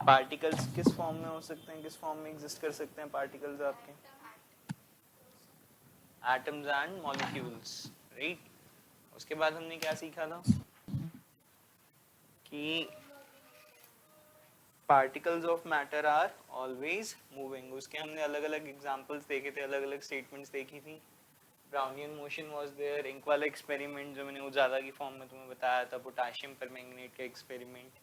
Particles किस form में हो सकते हैं, किस फॉर्म में एग्जिस्ट कर सकते हैं पार्टिकल्स आपके? Atoms and molecules, right. उसके बाद हमने क्या सीखा था कि particles of matter are always moving. उसके हमने अलग अलग एग्जांपल्स देखे थे, अलग अलग स्टेटमेंट्स देखी थी। Brownian motion was there, ink वाला एक्सपेरिमेंट जो मैंने उजाला की फॉर्म में तुम्हें बताया था, पोटेशियम परमैंगनेट का एक्सपेरिमेंट।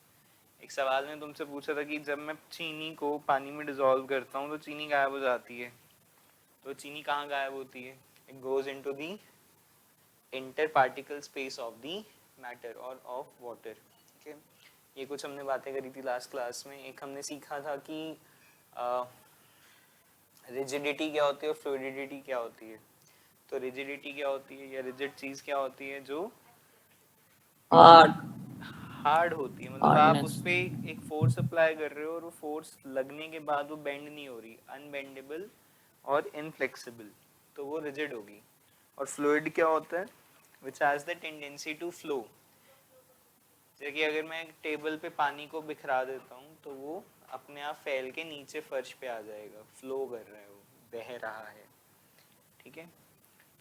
एक सवाल ने तुमसे पूछा था कि जब मैं चीनी को पानी में डिसॉल्व करता हूँ तो चीनी गायब हो जाती है, तो चीनी कहाँ गायब होती है? It goes into the inter particle space of the matter और ऑफ वाटर। ओके, ये कुछ हमने बातें करी थी लास्ट क्लास में। एक हमने सीखा था कि रिजिडिटी क्या होती है और फ्लूइडिटी क्या होती है। तो रिजिडिटी क्या होती है या रिजिड चीज क्या होती है? जो हार्ड हार्ड होती है, मतलब आप उस हार्डनेस। पे एक फोर्स अप्लाई कर रहे हो और वो फोर्स लगने के बाद वो बेंड नहीं हो रही, अनबेंडेबल और इनफ्लेक्सिबल, तो वो रिजिड होगी। और फ्लूइड क्या होता है? Which has the tendency to flow. जैसे कि अगर मैं टेबल पे पानी को बिखरा देता हूँ तो वो अपने आप फैल के नीचे फर्श पे आ जाएगा, फ्लो कर रहा है, वो बह रहा है। ठीक है,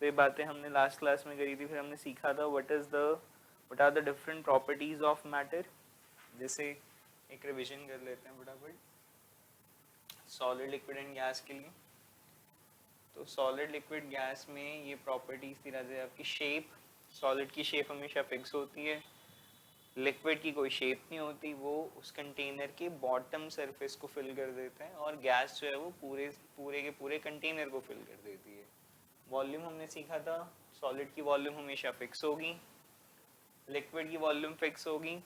तो ये बातें हमने लास्ट क्लास में करी थी। फिर हमने सीखा था what are the different properties of matter. जैसे एक रिवीजन कर लेते हैं फटाफट सॉलिड, लिक्विड एंड गैस के लिए। तो सॉलिड, लिक्विड, गैस में ये प्रॉपर्टीज थी राजे आपकी। शेप, सॉलिड की शेप हमेशा फिक्स होती है, लिक्विड की कोई शेप नहीं होती, वो उस कंटेनर के बॉटम सरफेस को फिल कर देता है, और गैस जो है वो पूरे पूरे के पूरे कंटेनर को फिल कर देती है। वॉल्यूम हमने सीखा था, सॉलिड की वॉल्यूम हमेशा फिक्स होगी, लिक्विड की वॉल्यूम फिक्स होगी,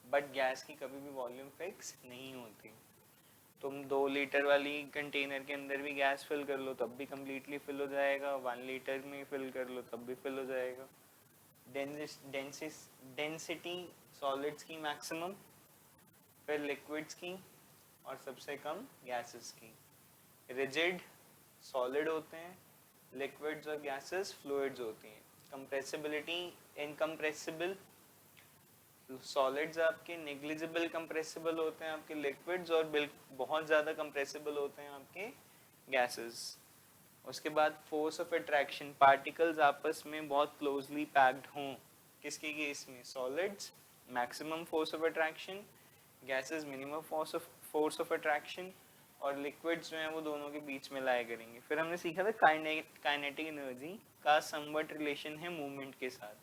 बट गैस की कभी भी वॉल्यूम फिक्स नहीं होती। तुम 2 लीटर वाली कंटेनर के अंदर भी गैस फिल कर लो तब भी कम्प्लीटली फिल हो जाएगा, 1 लीटर में फिल कर लो तब भी फिल हो जाएगा। डेंसिटी सॉलिड्स की मैक्सिमम, फिर लिक्विड्स की, और सबसे कम गैसेस की। रिजिड सॉलिड होते हैं, लिक्विड्स और गैसेस फ्लूइड्स होती हैं। कंप्रेसिबिलिटी इनकम्प्रेसिबल सॉलिड्स आपके, नेग्लिजिबल कंप्रेसिबल होते हैं आपके लिक्विड्स, और बहुत ज़्यादा कंप्रेसिबल होते हैं आपके गैसेस। उसके बाद फोर्स ऑफ अट्रैक्शन, पार्टिकल्स आपस में बहुत क्लोजली पैक्ड हों, किसके केस में? Solids maximum force of attraction, gases minimum force of attraction, और लिक्विड्स जो हैं वो दोनों के बीच में लाया करेंगे। फिर हमने सीखा था काइनेटिक एनर्जी का समवट रिलेशन है मूवमेंट के साथ,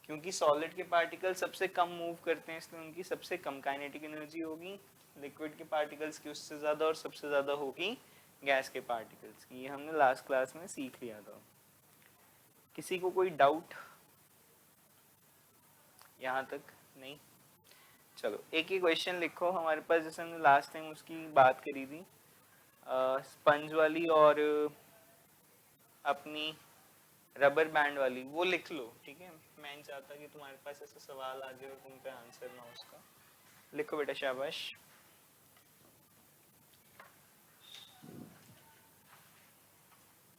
क्योंकि सॉलिड के पार्टिकल सबसे कम मूव करते हैं इसलिए उनकी सबसे कम काइनेटिक एनर्जी होगी, लिक्विड के पार्टिकल्स की उससे ज़्यादा, और सबसे ज़्यादा होगी गैस के पार्टिकल्स की। ये हमने लास्ट क्लास में सीख लिया था। किसी को कोई डाउट यहाँ तक? नहीं? चलो एक ही क्वेश्चन लिखो हमारे पास, जैसे हमने लास्ट टाइम उसकी बात करी थी, स्पंज वाली और अपनी रबर बैंड वाली, वो लिख लो। ठीक है, मैं नहीं चाहता कि तुम्हारे पास ऐसा सवाल आ जाए और तुम पे आंसर ना हो उसका। लिखो बेटा, शाबाश।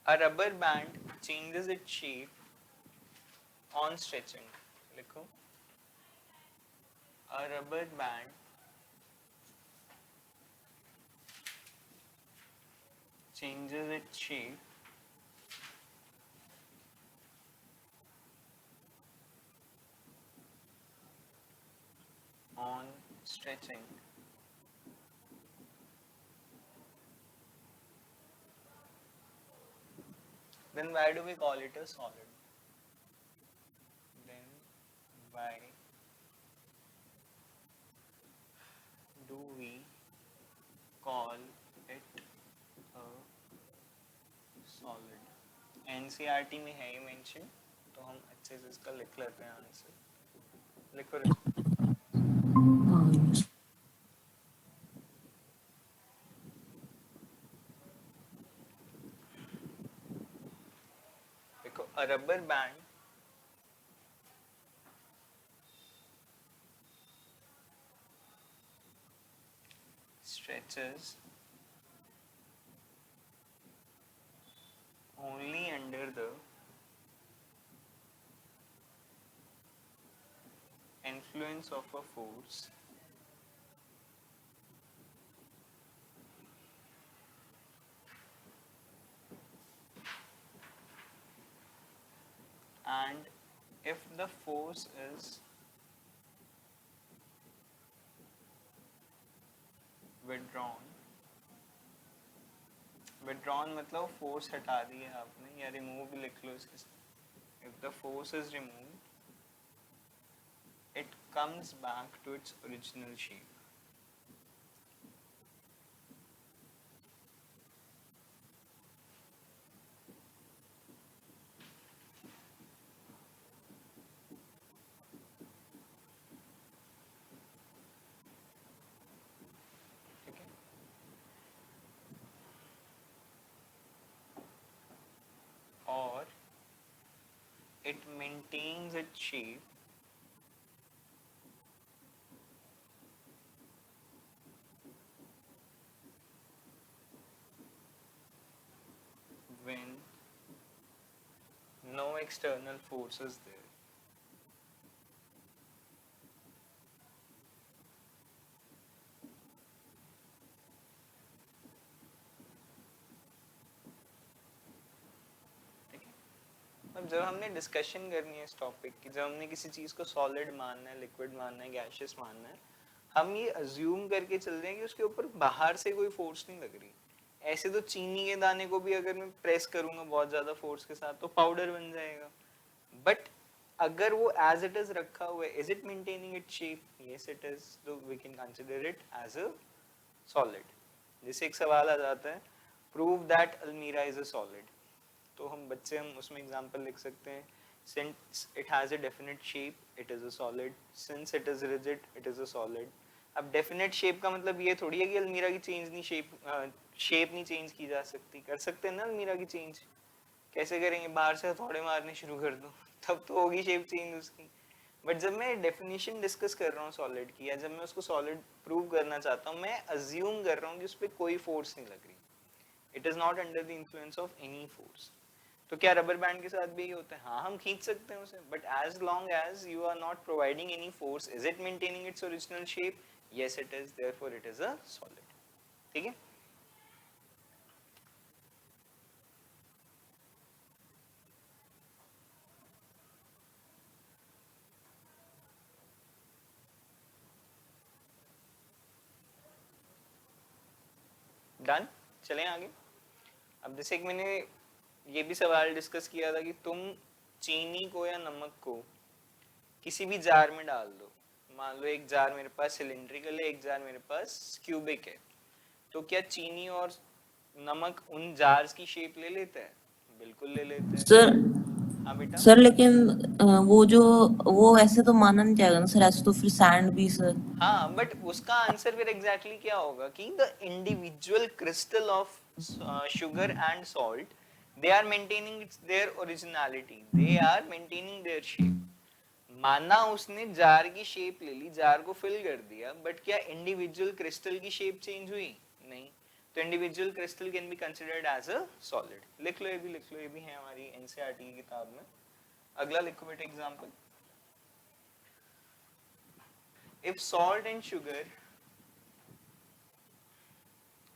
A rubber band changes its shape on stretching. लिखो, a rubber band changes its shape on stretching. Then why do we call it a solid? Then why do we call it a solid? NCERT में है ये mention, तो हम अच्छे से इसका लिख लेते हैं आंसर। लिखो रे। देखो, a rubber band stretches only under the influence of a force if the force is withdrawn, withdrawn मतलब फोर्स हटा दिया आपने या रिमूव लिख लो इसके साथ. If the force is removed, it comes back to its original shape. ठीक है. और it maintains its shape when no external force is there. ठीक है. अब जब हमने डिस्कशन करनी है इस टॉपिक की, जब हमने किसी चीज को सॉलिड मानना है, लिक्विड मानना है, गैसियस मानना है, हम ये अज्यूम करके चल रहे हैं कि उसके ऊपर बाहर से कोई फोर्स नहीं लग रही. ऐसे तो चीनी के दाने को भी अगर मैं प्रेस करूंगा बहुत ज्यादा फोर्स के साथ तो पाउडर बन जाएगा. बट अगर वो एज इट इज रखा हुआ है, is it maintaining it shape? Yes it is. तो we can consider it as a solid. जैसे एक सवाल आ जाता है, prove that almirah is a solid. तो हम उसमें एग्जांपल लिख सकते हैं, since it has a definite shape it is a solid, since it is rigid it is a solid. अब डेफिनेट शेप का मतलब ये थोड़ी है कि अलमीरा की चेंज नहीं, शेप नहीं चेंज की जा सकती. कर सकते हैं ना अलमीरा की चेंज. कैसे करेंगे? बाहर से हथौड़े मारने शुरू कर दो तब तो होगी शेप चेंज उसकी. बट जब मैं डेफिनेशन डिस्कस कर रहा हूँ सॉलिड की, या जब मैं उसको सॉलिड प्रूव करना चाहता हूँ, मैं अज्यूम कर रहा हूँ कि उस पर कोई फोर्स नहीं लग रही. It is not under the influence of any force. तो क्या रबर बैंड के साथ भी यही होता है? हाँ, हम खींच सकते हैं उसे, but as long as you are not providing any force, is it maintaining its original shape? Yes it is, therefore it is a solid. ठीक है. डन. चलें आगे. अब जैसे एक मैंने ये भी सवाल डिस्कस किया था कि तुम चीनी को या नमक को किसी भी जार में डाल दो. मान लो एक जार मेरे पास सिलिंड्रिकल है, एक जार मेरे पास क्यूबिक है. तो क्या चीनी और नमक उन जार्स की शेप ले लेता है? बिल्कुल ले लेता है. सर हाँ बेटा. सर लेकिन वो ऐसे तो माना नहीं जाएगा ना सर, ऐसे तो फिर सैंड भी सर. हाँ, बट उसका आंसर फिर एग्जैक्टली क्या होगा कि the individual crystal of sugar and salt, they are maintaining their originality, they are maintaining their shape. माना उसने जार की शेप ले ली, जार को फिल कर दिया, बट क्या इंडिविजुअल क्रिस्टल की शेप चेंज हुई? नहीं. तो individual crystal can be considered as a solid. लिख लो, ये भी लिख लो, ये भी है हमारी एनसीईआरटी की किताब में. अगला लिखो बेटा example. If salt and sugar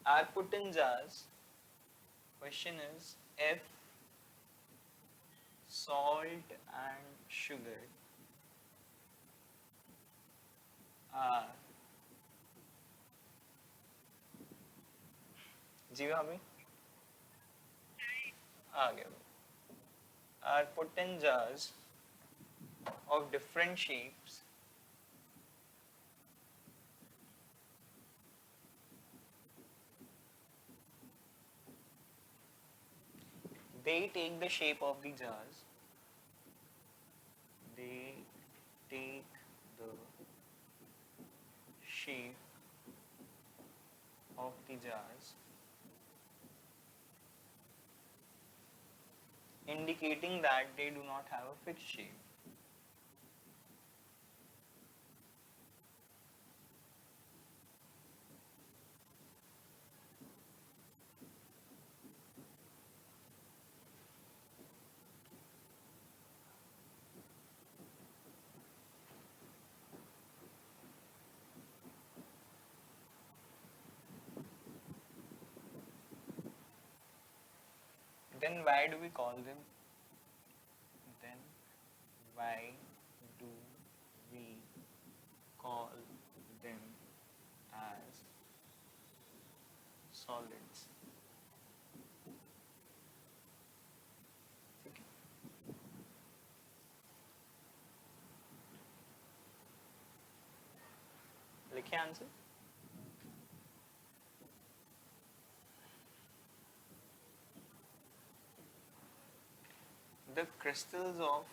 are put in jars, question is if salt and sugar are जी भाभी आ गया, are put in jars of different shapes, they take the shape of the jars, they take the shape of the jars, indicating that they do not have a fixed shape. Then why do we call them? Then why do we call them as solids? ठीक है, लिखिए answer. The crystals of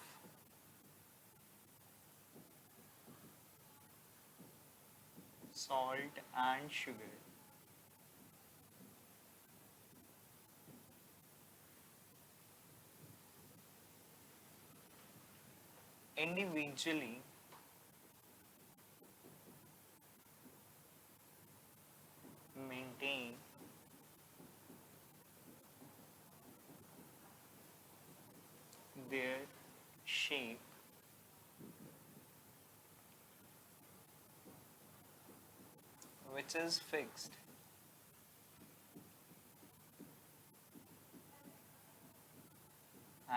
salt and sugar individually maintain their shape which is fixed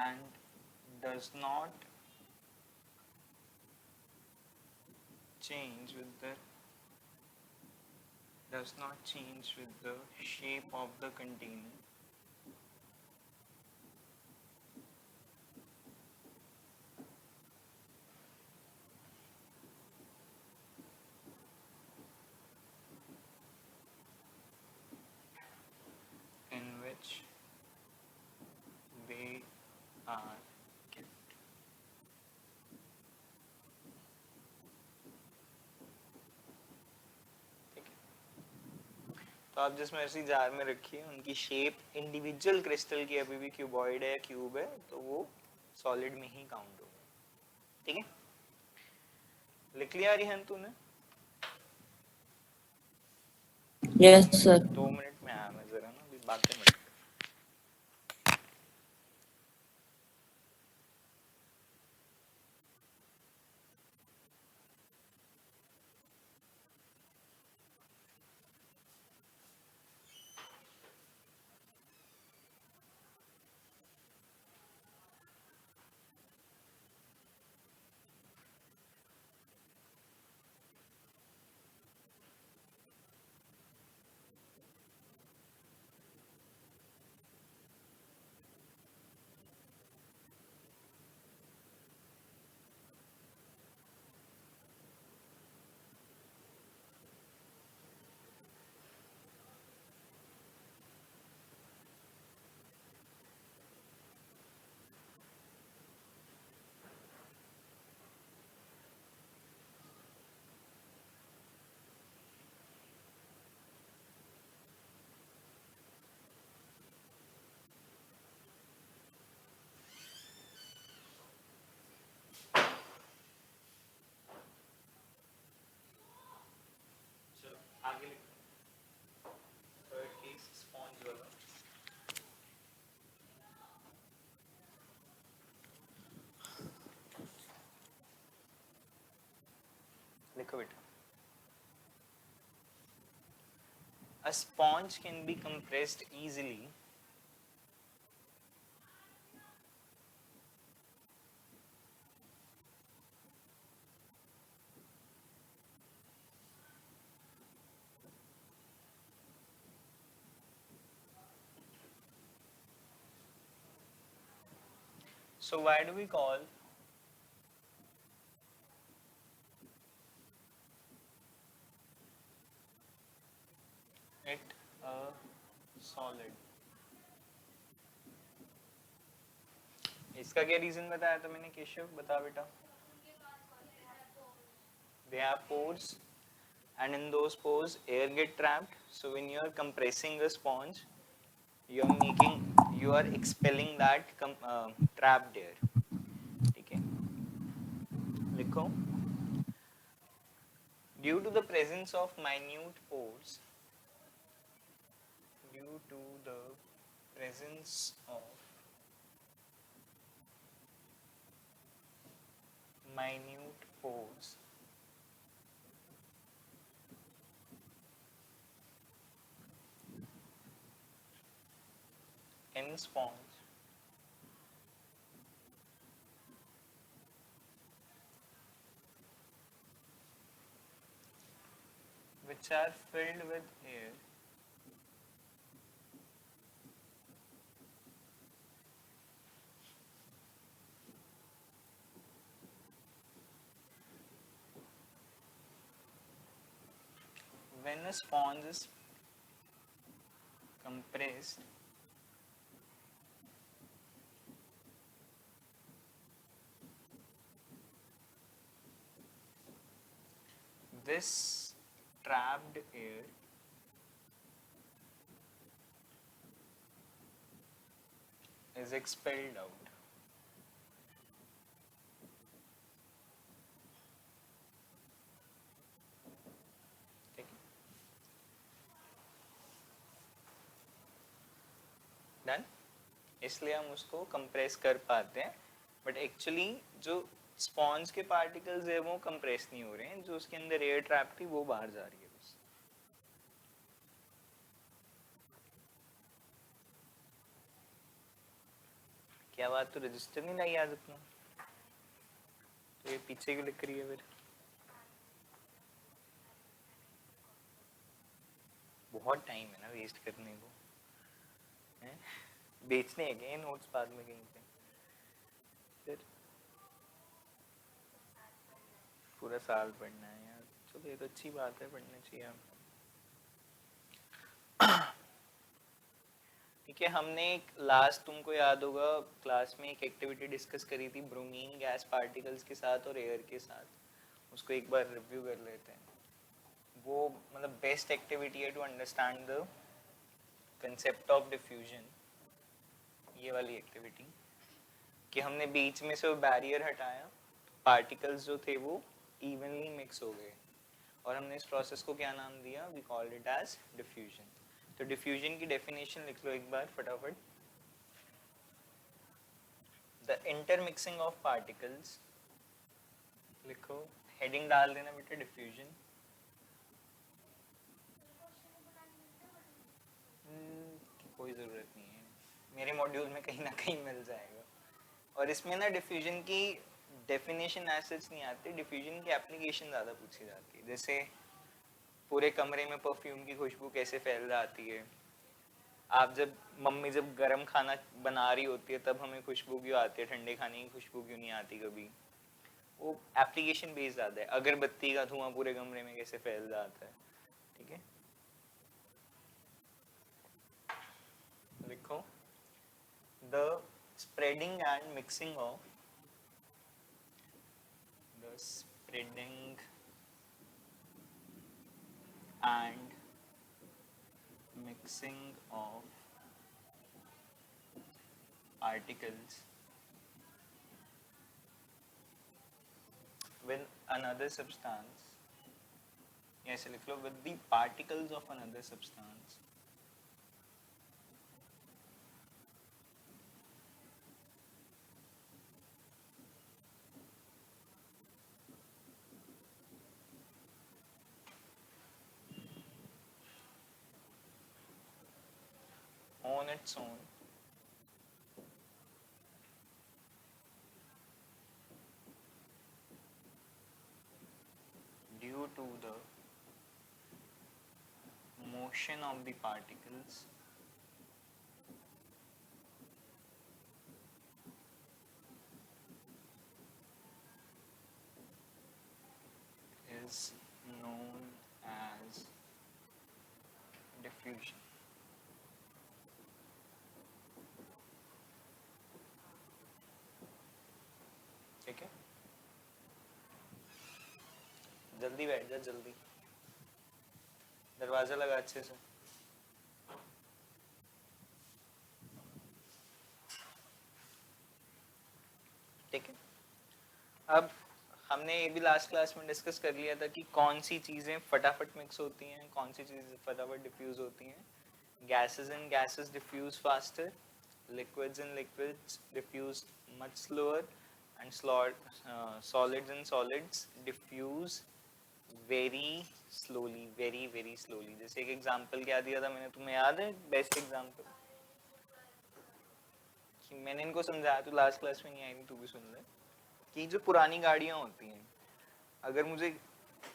and does not change with the shape of the container in which they are kept. ठीक है, तो आप जिसमें ऐसी jar में रखिए उनकी शेप इंडिविजुअल क्रिस्टल की अभी भी क्यूबॉइड है या क्यूब है तो वो सॉलिड में ही काउंट होगा. ठीक है, लिख लिया रिहन तूने? Yes sir. 2 मिनट में आया मैं जरा ना, अभी बातें मत. आगे लिखो. थर्ड केस स्पॉन्ज वाला. लिखो बेटा. A sponge can be compressed easily so why do we call it a solid? इसका क्या रीजन बताया था मैंने केशव, बता बेटा. They have pores and in those pores air get trapped, so when you are compressing a sponge you are expelling that trapped air. ठीक है, लिखो. Due to the presence of minute pores, due to the presence of minute pores in sponge, which are filled with air when a sponge is compressed this trapped air is expelled out. ठीक है, done. इसलिए हम उसको compress कर पाते हैं, but actually जो sponge के पार्टिकल्स है वो कंप्रेस नहीं हो रहे हैं, जो उसके अंदर एयर ट्रैप थी वो बाहर जा रही है बस. क्या बात, तो रजिस्टर नहीं लाई आज अपना, तो ये पीछे क्यों लिख रही है फिर? बहुत टाइम है ना वेस्ट करने को, हैं? बेचने हैं क्या नोट्स बाद में कहीं पे? फिर पूरा साल पढ़ना है यार. चलो ये तो अच्छी बात है, पढ़ना चाहिए आपको. ठीक है, हमने एक लास्ट, तुमको याद होगा क्लास में एक एक्टिविटी डिस्कस करी थी ब्रोमीन गैस पार्टिकल्स के साथ और एयर के साथ. उसको एक बार रिव्यू कर लेते हैं. वो मतलब बेस्ट एक्टिविटी है to understand the concept of diffusion. ये वाली एक्टिविटी कि हमने बीच में से वो बैरियर हटाया, पार्टिकल्स जो थे वो इवनली मिक्स हो गए, और हमने इस प्रोसेस को क्या नाम दिया? We called it as diffusion. तो डिफ्यूजन की डेफिनेशन लिख लो एक बार फटाफट. द इंटरमिक्सिंग ऑफ पार्टिकल्स, लिखो, हेडिंग डाल देना बेटा, डिफ्यूजन. कोई ज़रूरत नहीं है, मेरे मॉड्यूल में कहीं ना कहीं मिल जाएगा. और इसमें ना डिफ्यूजन की डेफिनेशन एज नहीं आती, डिफ्यूजन की एप्लीकेशन ज़्यादा पूछी जाती है. जैसे पूरे कमरे में परफ्यूम की खुशबू कैसे फैल जाती है, आप जब मम्मी जब गरम खाना बना रही होती है तब हमें खुशबू क्यों आती है, ठंडे खाने की खुशबू क्यों नहीं आती कभी? वो एप्लीकेशन बेस्ड आता है. अगरबत्ती का धुआं पूरे कमरे में कैसे फैल जाता है. ठीक है, लिखो, the spreading and mixing of the spreading and mixing of particles with another substance. Yes, लिख लो, with the particles of another substance on its own due to the motion of the particles is known as diffusion. ठीक है, जल्दी बैठ जा, जल्दी दरवाजा लगा अच्छे से. ठीक है, अब हमने ये भी लास्ट क्लास में डिस्कस कर लिया था कि कौन सी चीज़ें फटाफट मिक्स होती हैं, कौन सी चीज़ें फटाफट डिफ्यूज होती हैं. Gases in gases diffuse faster, liquids in liquids diffuse much slower, and solids in solids diffuse very slowly, very slowly. जैसे एक एग्जांपल क्या दिया था मैंने, तुम्हें याद है? बेस्ट एग्जांपल कि मैंने इनको समझाया, तो लास्ट क्लास में नहीं आई थी, तू भी सुन ले. कि जो पुरानी गाड़ियाँ होती हैं, अगर मुझे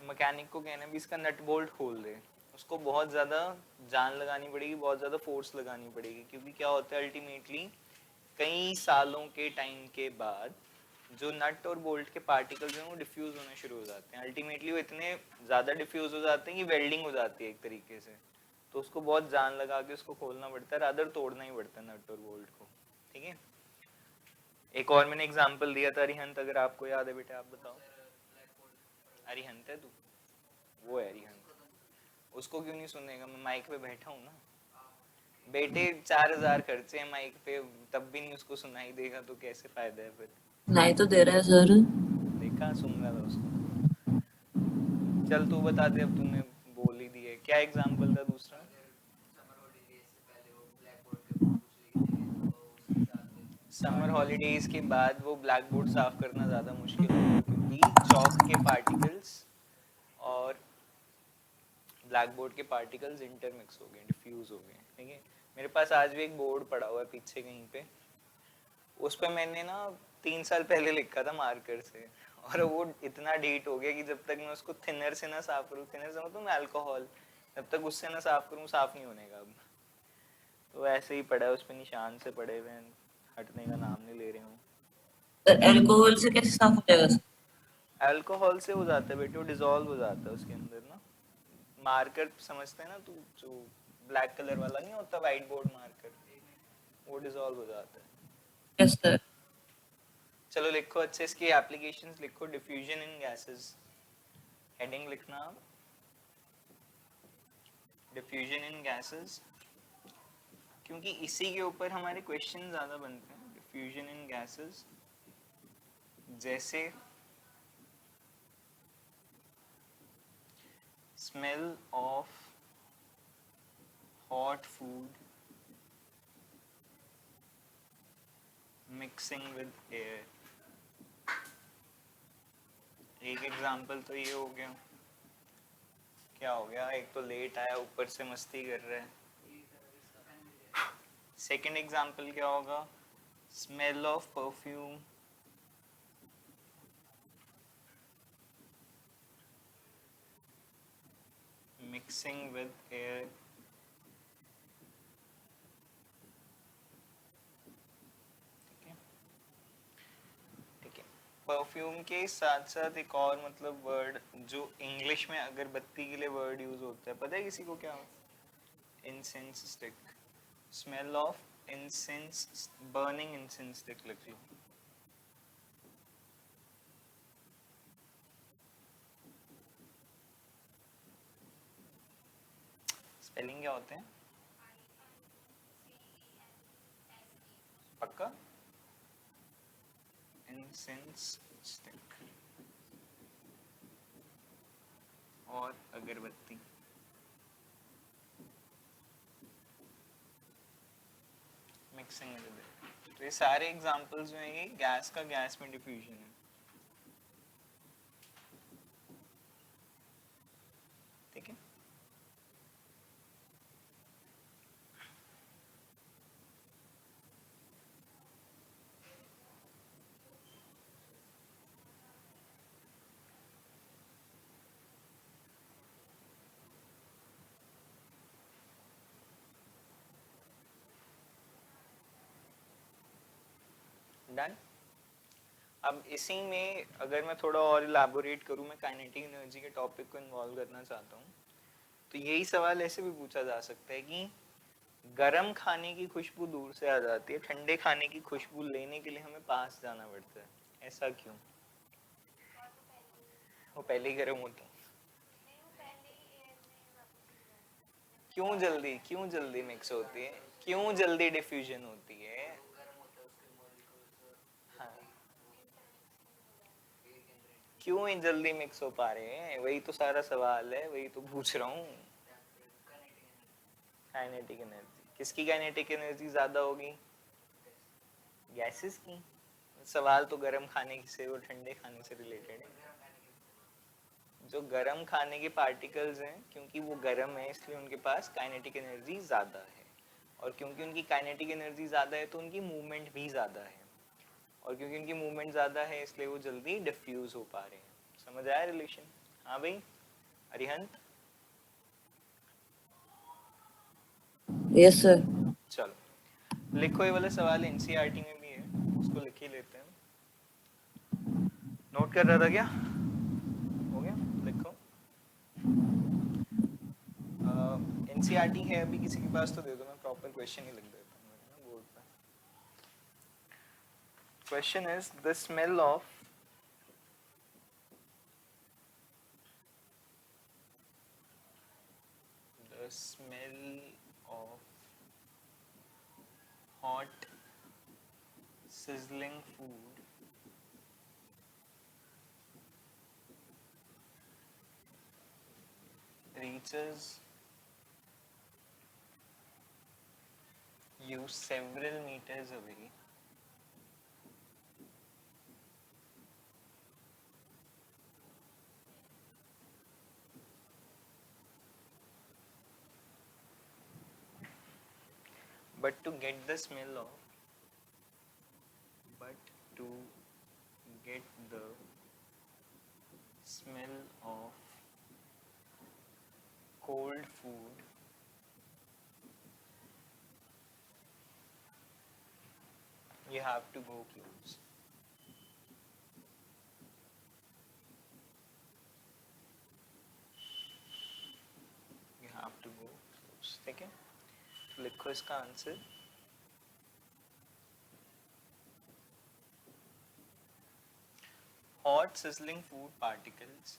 मैकेनिक को कहना है भी इसका नट बोल्ट खोल दे, उसको बहुत ज़्यादा जान लगानी पड़ेगी, बहुत ज़्यादा फोर्स लगानी पड़ेगी, क्योंकि क्या होता है अल्टीमेटली कई सालों के टाइम के बाद जो नट और बोल्ट के पार्टिकल्स हैं वो डिफ्यूज होने शुरू हो जाते हैं। अल्टीमेटली वो इतने ज़्यादा डिफ्यूज हो जाते हैं कि वेल्डिंग हो जाती है एक तरीके से, तो उसको बहुत जान लगा के उसको खोलना पड़ता है, रादर तोड़ना ही पड़ता है नट और बोल्ट को। ठीक है, एक और मैंने एग्जांपल दिया था अरिहंत, अगर आपको याद है बेटा आप बताओ। अरिहंत है तू, वो है अरिहंत, उसको क्यों नहीं सुनेगा, मैं माइक पे बैठा हूँ ना बेटे, 4,000 खर्चे हैं माइक पे, तब भी नहीं उसको सुनाई देगा तो कैसे फायदा है फिर। सुनाई तो दे रहा है सर। देखा, सुन रहा था उसको। चल तू बता दे, अब तूने बोल ही दिया, क्या एग्जांपल था दूसरा? समर हॉलीडेज के बाद वो ब्लैक बोर्ड साफ करना ज़्यादा मुश्किल होगा, क्योंकि चौक के पार्टिकल्स और ब्लैक बोर्ड के पार्टिकल्स इंटरमिक्स हो गए, डिफ्यूज हो गए। ठीक है, मेरे पास आज भी एक बोर्ड पड़ा हुआ है पीछे कहीं पे, उस पर मैंने ना 3 साल पहले लिखा था मार्कर से, और वो इतना डीट हो गया कि जब तक मैं उसको थिनर से ना साफ करूँ, थिनर से मतलब अल्कोहल, जब तक उससे ना साफ करूँ साफ नहीं होने का अब। तो ऐसे ही पड़ा है, उस पर निशान से पड़े हुए हैं, हटने का नाम नहीं ले रहे हूँ। सर अल्कोहल से कैसे साफ हो जाएगा सर? अल्कोहल से हो जाता है बेटे, वो डिजोल्व हो जाता है उसके अंदर ना। मार्कर समझते हैं ना तू, जो ब्लैक कलर वाला नहीं होता वाइट बोर्ड मार्कर, वो डिजोल्व हो जाता है। Yes sir. चलो लिखो अच्छे इसकी एप्लीकेशंस लिखो, डिफ्यूजन इन गैसेस, हेडिंग लिखना, डिफ्यूजन इन गैसेस, क्योंकि इसी के ऊपर हमारे क्वेश्चन ज्यादा बनते हैं। डिफ्यूजन इन गैसेस, जैसे smell of hot food mixing with air. एक एग्जांपल तो ये हो गया, क्या हो गया, एक तो लेट आया ऊपर से मस्ती कर रहा है। सेकंड एग्जांपल क्या होगा, smell of perfume mixing with air. ठीक है, परफ्यूम के साथ साथ एक और मतलब वर्ड जो इंग्लिश में अगरबत्ती के लिए वर्ड यूज होता है, पता है किसी को क्या? Incense stick, smell of incense, burning incense stick लिख लो। स्पेलिंग क्या होते हैं पक्का? इंसेंस स्टिक और अगरबत्ती। मिक्सिंग विद एयर, तो ये सारे एग्जांपल्स जो हैं ये गैस का गैस में डिफ्यूजन है। ठीक है, डन। अब इसी में अगर मैं थोड़ा और इलाबोरेट करूं, मैं काइनेटिक एनर्जी के टॉपिक को इन्वॉल्व करना चाहता हूं, तो यही सवाल ऐसे भी पूछा जा सकता है कि गरम खाने की खुशबू दूर से आ जाती है, ठंडे खाने की खुशबू लेने के लिए हमें पास जाना पड़ता है, ऐसा क्यों? वो पहले ही गर्म होता है। क्यों जल्दी मिक्स होती है, क्यों जल्दी डिफ्यूजन होती है? हाँ, क्यों जल्दी मिक्स हो पा रहे हैं, वही तो सारा सवाल है, वही तो पूछ रहा हूँ। काइनेटिक एनर्जी, किसकी काइनेटिक एनर्जी ज्यादा होगी? गैसेस की। सवाल तो गर्म खाने से और ठंडे खाने से रिलेटेड है। जो गर्म खाने के पार्टिकल्स हैं, क्योंकि वो गर्म है इसलिए उनके पास काइनेटिक एनर्जी ज़्यादा है, और क्योंकि उनकी काइनेटिक एनर्जी ज़्यादा है तो उनकी मूवमेंट भी ज़्यादा है, और क्योंकि उनकी मूवमेंट ज़्यादा है इसलिए वो जल्दी डिफ्यूज़ हो पा रहे हैं। समझ आया रिलेशन? हाँ भाई अरिहंत, यस सर। चलो लिखो, ये वाला सवाल एनसीईआरटी में भी है, उसको लिख ही लेते हैं। नोट कर रहा था क्या? हो गया, लिखो। एनसीईआरटी है अभी किसी के पास तो दे दो, मैं प्रॉपर क्वेश्चन ही लिख देता हूँ ना बोर्ड पे। Question is the smell of hot sizzling food reaches you several meters away but to get the smell of but to get the smell of cold food you have to go close. You have to go close. ठीक है, लिखो इसका answer. hot sizzling food particles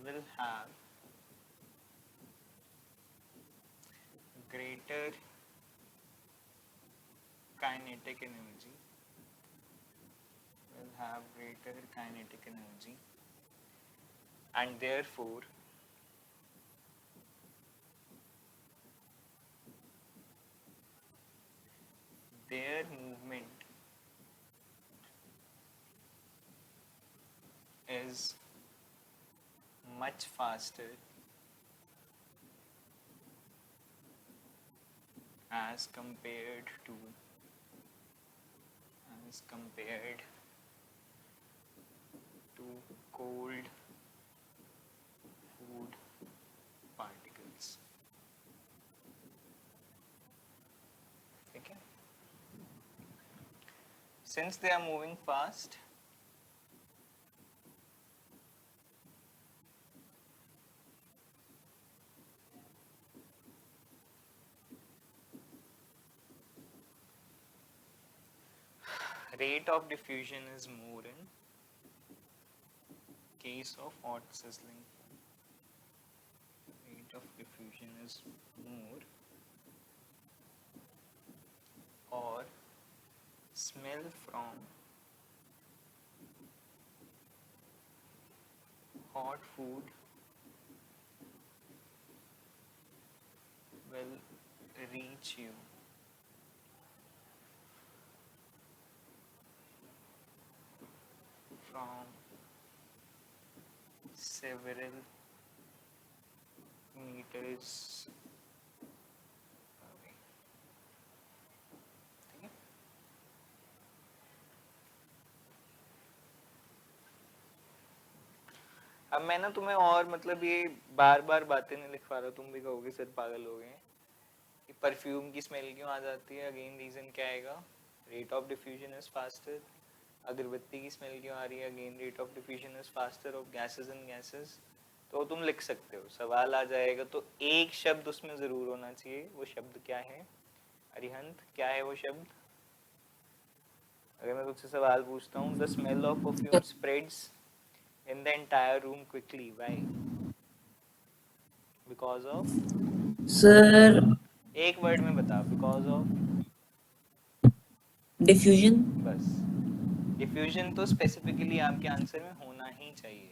will have greater kinetic energy and therefore their movement is much faster as compared to cold food particles. ठीक है, since they are moving fast, rate of diffusion is more in case of hot sizzling. Rate of diffusion is more, or smell from hot food will reach you from several meters away. ठीक है, अब मैं ना तुम्हें और मतलब ये बार बार बातें नहीं लिखवा रहा, तुम भी कहोगे सर पागल हो गए हैं कि परफ्यूम की स्मेल क्यों आ जाती है। अगेन रीजन क्या आएगा, rate of diffusion is faster. अगरबत्ती की स्मेल क्यों आ रही है, again rate of diffusion is faster of gases and gases. तो तुम लिख सकते हो, सवाल आ जाएगा तो एक शब्द उसमें जरूर होना चाहिए। वो शब्द क्या है अरिहंत, क्या है वो शब्द? अगर मैं तुझसे सवाल पूछता हूँ, the smell of perfume spreads in the entire room quickly, why? Because of, sir एक वर्ड में बता, बिकॉज ऑफ। डिफ्यूजन। बस, डिफ्यूजन तो स्पेसिफिकली आपके आंसर में होना ही चाहिए।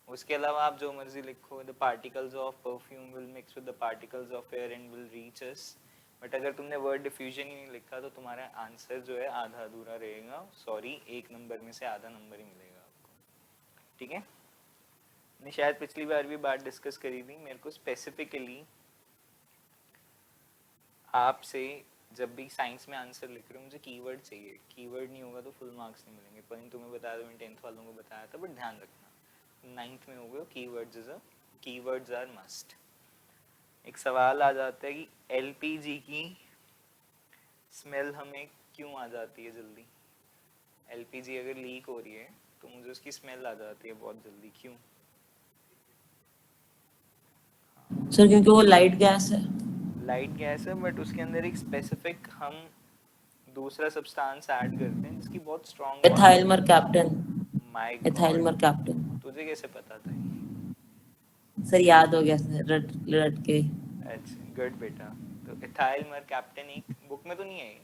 उसके अलावा आप जो मर्जी लिखो, the particles of perfume will mix with the particles of air and will reach us, but अगर तुमने वर्ड डिफ्यूजन ही नहीं लिखा तो तुम्हारा आंसर जो है आधा अधूरा रहेगा। सॉरी, एक नंबर में से आधा नंबर ही मिलेगा आपको। ठीक है, मैंने शायद पिछली बार भी बात डिस्कस करी थी, मेरे को स्पेसिफिकली आपसे जब भी साइंस में आंसर लिख रहे हो मुझे कीवर्ड चाहिए, कीवर्ड नहीं होगा तो फुल मार्क्स नहीं मिलेंगे। पॉइंट तुम्हें बताया था, मैंने 10th वालों को बताया था, बट ध्यान रखना 9th में हो गए, कीवर्ड्स आर मस्ट। एक सवाल आ जाता है कि एलपीजी की स्मेल हमें क्यों आ जाती है जल्दी? एलपीजी अगर लीक हो रही है तो मुझे उसकी स्मेल आ जाती है बहुत जल्दी, क्यों? सर क्योंकि वो लाइट गैस है। लाइट गैस है, बट उसके अंदर एक स्पेसिफिक हम दूसरा सब्सटेंस ऐड करते हैं जिसकी बहुत strong ethyl concentration. Mercaptan. My ethyl God, mercaptan. तुझे कैसे पता था? सर याद हो गया सर, रट रट के। अच्छा गुड बेटा। तो इथाइल मरकैप्टन एक बुक में तो नहीं है,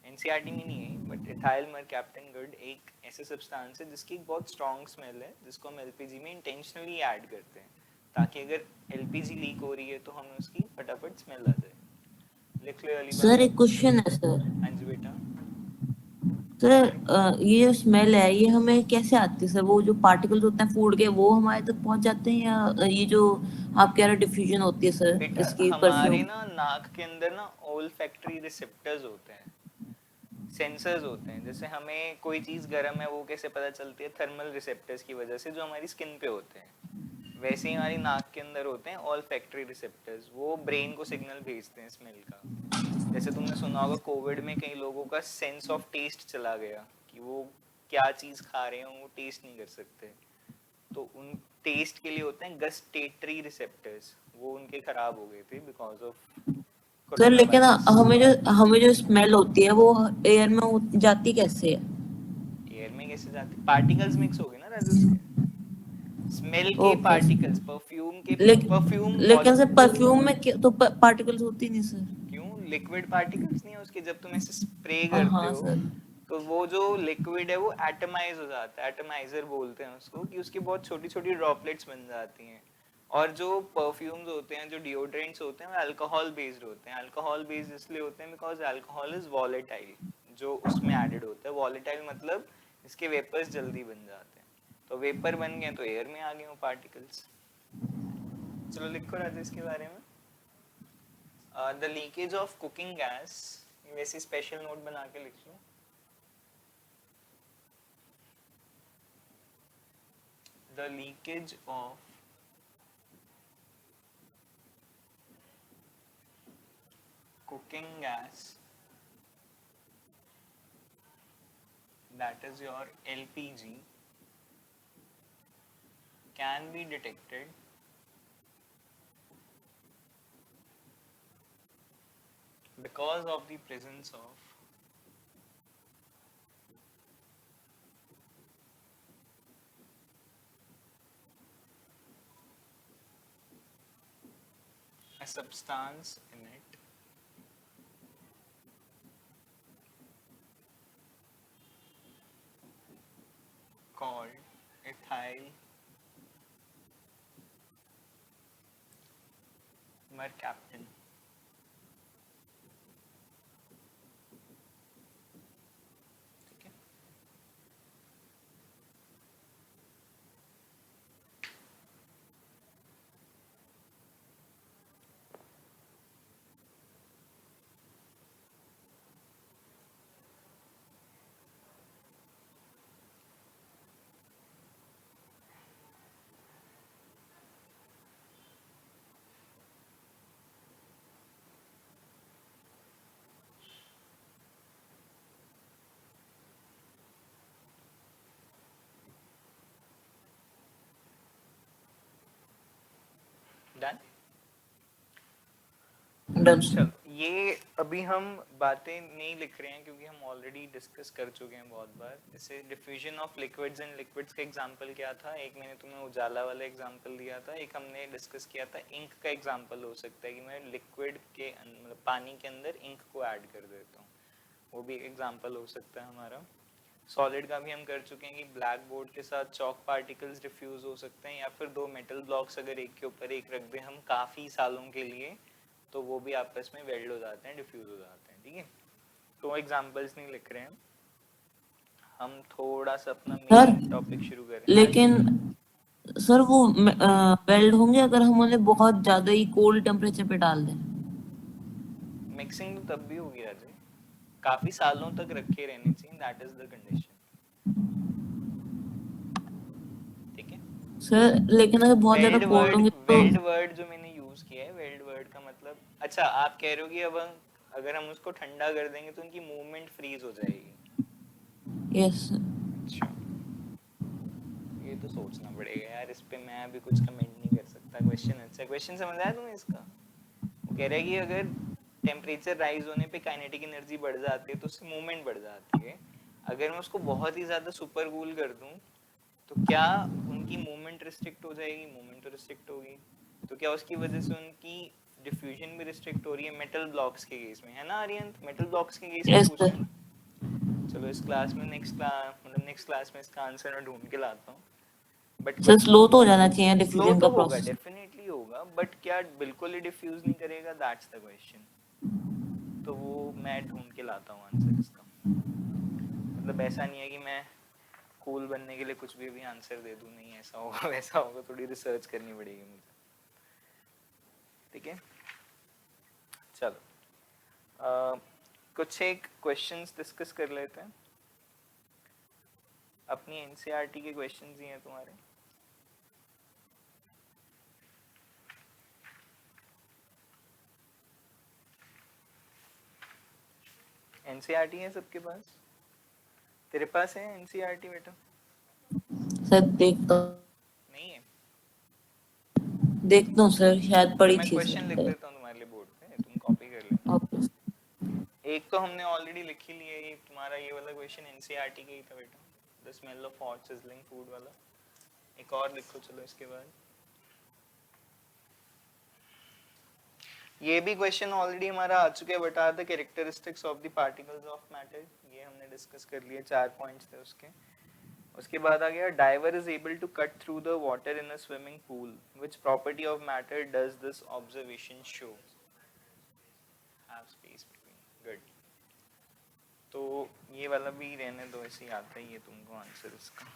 एनसीईआरटी में नहीं है, बट इथाइल मरकैप्टन गुड एक ऐसे सब्सटेंस है जिसकी एक बहुत स्ट्रॉन्ग स्मेल है, जिसको हम एलपीजी में इंटेंशनली ऐड करते हैं ताकि अगर एलपीजी लीक हो रही है तो हमें उसकी फटाफट स्मेल आ जाए। लिख लो ये वाली सर बात। एक क्वेश्चन है सर। हाँ जी बेटा। सर ये जो स्मेल है ये हमें कैसे आती है सर? वो जो पार्टिकल्स होते हैं फूड के वो हमारे तक पहुंच जाते हैं, या ये जो आप कह रहे हो डिफ्यूजन होती है सर बेटा इसकी हमारे परफ्यूम? ना नाक के अंदर ना ओल्फैक्टरी रिसेप्टर्स होते हैं, सेंसर्स होते हैं। जैसे हमें कोई चीज़ गर्म है वो कैसे पता चलती है? थर्मल रिसेप्टर्स की वजह से जो हमारी स्किन पे होते हैं। वैसे ही हमारी नाक के अंदर होते हैं ऑल्फैक्टरी रिसेप्टर्स, वो ब्रेन को सिग्नल भेजते हैं स्मेल का। जैसे तुमने सुना होगा कोविड में कई लोगों का सेंस ऑफ टेस्ट चला गया, कि वो क्या चीज़ खा रहे हैं वो टेस्ट नहीं कर सकते। तो उन टेस्ट के लिए होते हैं गस्टेटरी रिसेप्टर्स, वो उनके खराब हो गए थे बिकॉज ऑफ सर कोरोना लेकिन वायरस। हमें जो स्मेल होती है वो एयर में जाती कैसे है? एयर में कैसे जाती? पार्टिकल्स मिक्स हो गए ना राजू उसके, स्मेल के ओके। पार्टिकल्स, परफ्यूम के। परफ्यूम लेकिन सर परफ्यूम में तो पार्टिकल्स होती नहीं सर। क्यों? लिक्विड पार्टिकल्स नहीं है उसके, जब तुम ऐसे स्प्रे करते हाँ हो सर। तो वो जो लिक्विड है वो एटमाइज हो जाता है, एटमाइजर बोलते हैं उसको, कि उसकी बहुत छोटी छोटी ड्रॉपलेट्स बन जाती हैं। और जो परफ्यूम्स होते हैं, जो डिओड्रेंट्स होते हैं, वो अल्कोहल बेस्ड होते हैं। अल्कोहल बेस्ड इसलिए होते हैं बिकॉज अल्कोहल इज वॉलेटाइल, जो उसमें एडेड होता है। वॉलेटाइल मतलब इसके वेपर्स जल्दी बन जाते हैं, तो वेपर बन गए तो एयर में आ गए वो पार्टिकल्स। चलो लिखो राजेश इसके बारे में। The leakage of cooking gas, वैसे स्पेशल नोट बना के लिख लो। The leakage of cooking gas, that is your LPG, can be detected because of the presence of a substance in it called ethyl mercaptan. ठीक है? Done? Done sir. चलो ये अभी हम बातें नहीं लिख रहे हैं क्योंकि हम ऑलरेडी डिस्कस कर चुके हैं बहुत बार। जैसे diffusion of liquids and liquids का एग्जांपल क्या था? एक मैंने तुम्हें उजाला वाला एग्जांपल दिया था, एक हमने डिस्कस किया था इंक का एग्जांपल हो सकता है कि मैं लिक्विड के मतलब पानी के अंदर इंक को ऐड कर देता हूँ, वो भी एक एग्जांपल हो सकता है हमारा। सॉलिड का भी हम कर चुके हैं कि ब्लैक बोर्ड के साथ चॉक पार्टिकल्स डिफ्यूज हो सकते हैं, या फिर दो मेटल ब्लॉक्स अगर एक के ऊपर एक रख दें हम काफ़ी सालों के लिए तो वो भी आपस में वेल्ड हो जाते हैं, डिफ्यूज हो जाते हैं। ठीक है, तो एग्जांपल्स नहीं लिख रहे हैं हम, थोड़ा सा अपना सर मेन टॉपिक शुरू करें। हाँ जी। लेकिन सर वो वेल्ड होंगे अगर हम उन्हें बहुत ज्यादा ही कोल्ड टेम्परेचर पे डाल दें? मिक्सिंग तो तब भी होगी राजे, काफी सालों तक रखे रहने चाहिए, दैट इज द कंडीशन। ठीक है सर लेकिन अगर बहुत ज्यादा कोल्ड होंगे तो वेल्ड वर्ड जो मैंने यूज किया है, वेल्ड वर्ड का मतलब, अच्छा आप कह रहे हो कि अब अगर हम उसको ठंडा कर देंगे तो उनकी मूवमेंट फ्रीज हो जाएगी। यस। अच्छा, ये तो सोचना पड़ेगा यार, इस पे मैं अभी कुछ कमेंट नहीं कर सकता। क्वेश्चन अच्छा, क्वेश्चन समझ आया तुम्हें इसका? वो कह रहा है कि अगर टेम्परेचर राइज होने पे काइनेटिक एनर्जी बढ़ जाती है तो उससे मूवमेंट बढ़ जाती है। अगर मैं उसको बहुत ही ज़्यादा सुपर कूल कर दूं तो क्या उनकी मूवमेंट रिस्ट्रिक्ट हो जाएगी? मूवमेंट तो रिस्ट्रिक्ट होगी। तो क्या उसकी वजह से उनकी डिफ्यूजन भी रिस्ट्रिक्ट हो रही है मेटल ब्लॉक्स के केस में, है ना आर्यन? मेटल ब्लॉक्स के केस में यस पूछ रहे सर। हैं ना। चलो इस क्लास में नेक्स्ट क्लास में इसका आंसर मैं ढूंढ के लाता हूँ। बट सर स्लो तो हो जाना चाहिए स्लो डिफ्यूजन तो का होगा, प्रोसेस। डेफिनेटली होगा, बट क्या बिल्कुल ही डिफ्यूज नहीं करेगा? That's the question. तो वो मैं ढूंढ के लाता हूँ आंसर इसका। मतलब ऐसा नहीं है कि मैं कूल बनने के लिए कुछ भी आंसर दे दूँ, नहीं ऐसा होगा वैसा होगा, थोड़ी रिसर्च करनी पड़ेगी मुझे। ठीक है चलो, कुछ एक क्वेश्चंस डिस्कस कर लेते हैं। अपनी एनसीईआरटी के क्वेश्चंस ही हैं तुम्हारे। एनसीईआरटी है सबके पास? तेरे पास है एनसीईआरटी बेटा? सर देखता नहीं है? देखता हूँ सर, शायद तो पड़ी मैं थी क्वेश्चन लिख सर। देता हूँ तुम्हारे लिए बोर्ड पे, तुम कॉपी कर लेना। ओके। एक तो हमने ऑलरेडी लिख ही लिया, ये तुम्हारा ये वाला क्वेश्चन एनसीईआरटी का ही था बेटा, the smell of hot sizzling food वाला। एक और लिखो चलो इसके बाद। ये भी क्वेश्चन ऑलरेडी हमारा आ चुका है, बता the characteristics of the particles of matter. ये हमने डिस्कस कर लिया, 4 पॉइंट्स थे उसके। उसके बाद आ गया diver is able to cut through the water in a swimming pool, which property of matter does this observation show? Have space between, good. तो ये वाला भी रहने दो, ऐसे ही आता ही है तुमको आंसर इसका।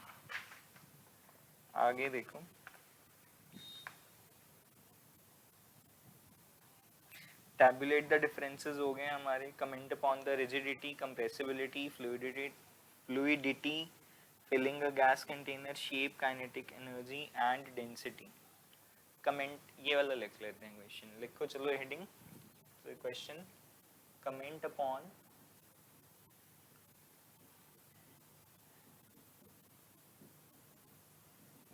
आगे देखो, टैबुलेट द डिफरेंसेस हो गए हमारे। Comment upon the rigidity, compressibility, fluidity, filling a gas container, shape, kinetic energy and density. Comment ये वाला लिख लेते हैं क्वेश्चन, लिखो चलो हेडिंग। तो question, comment upon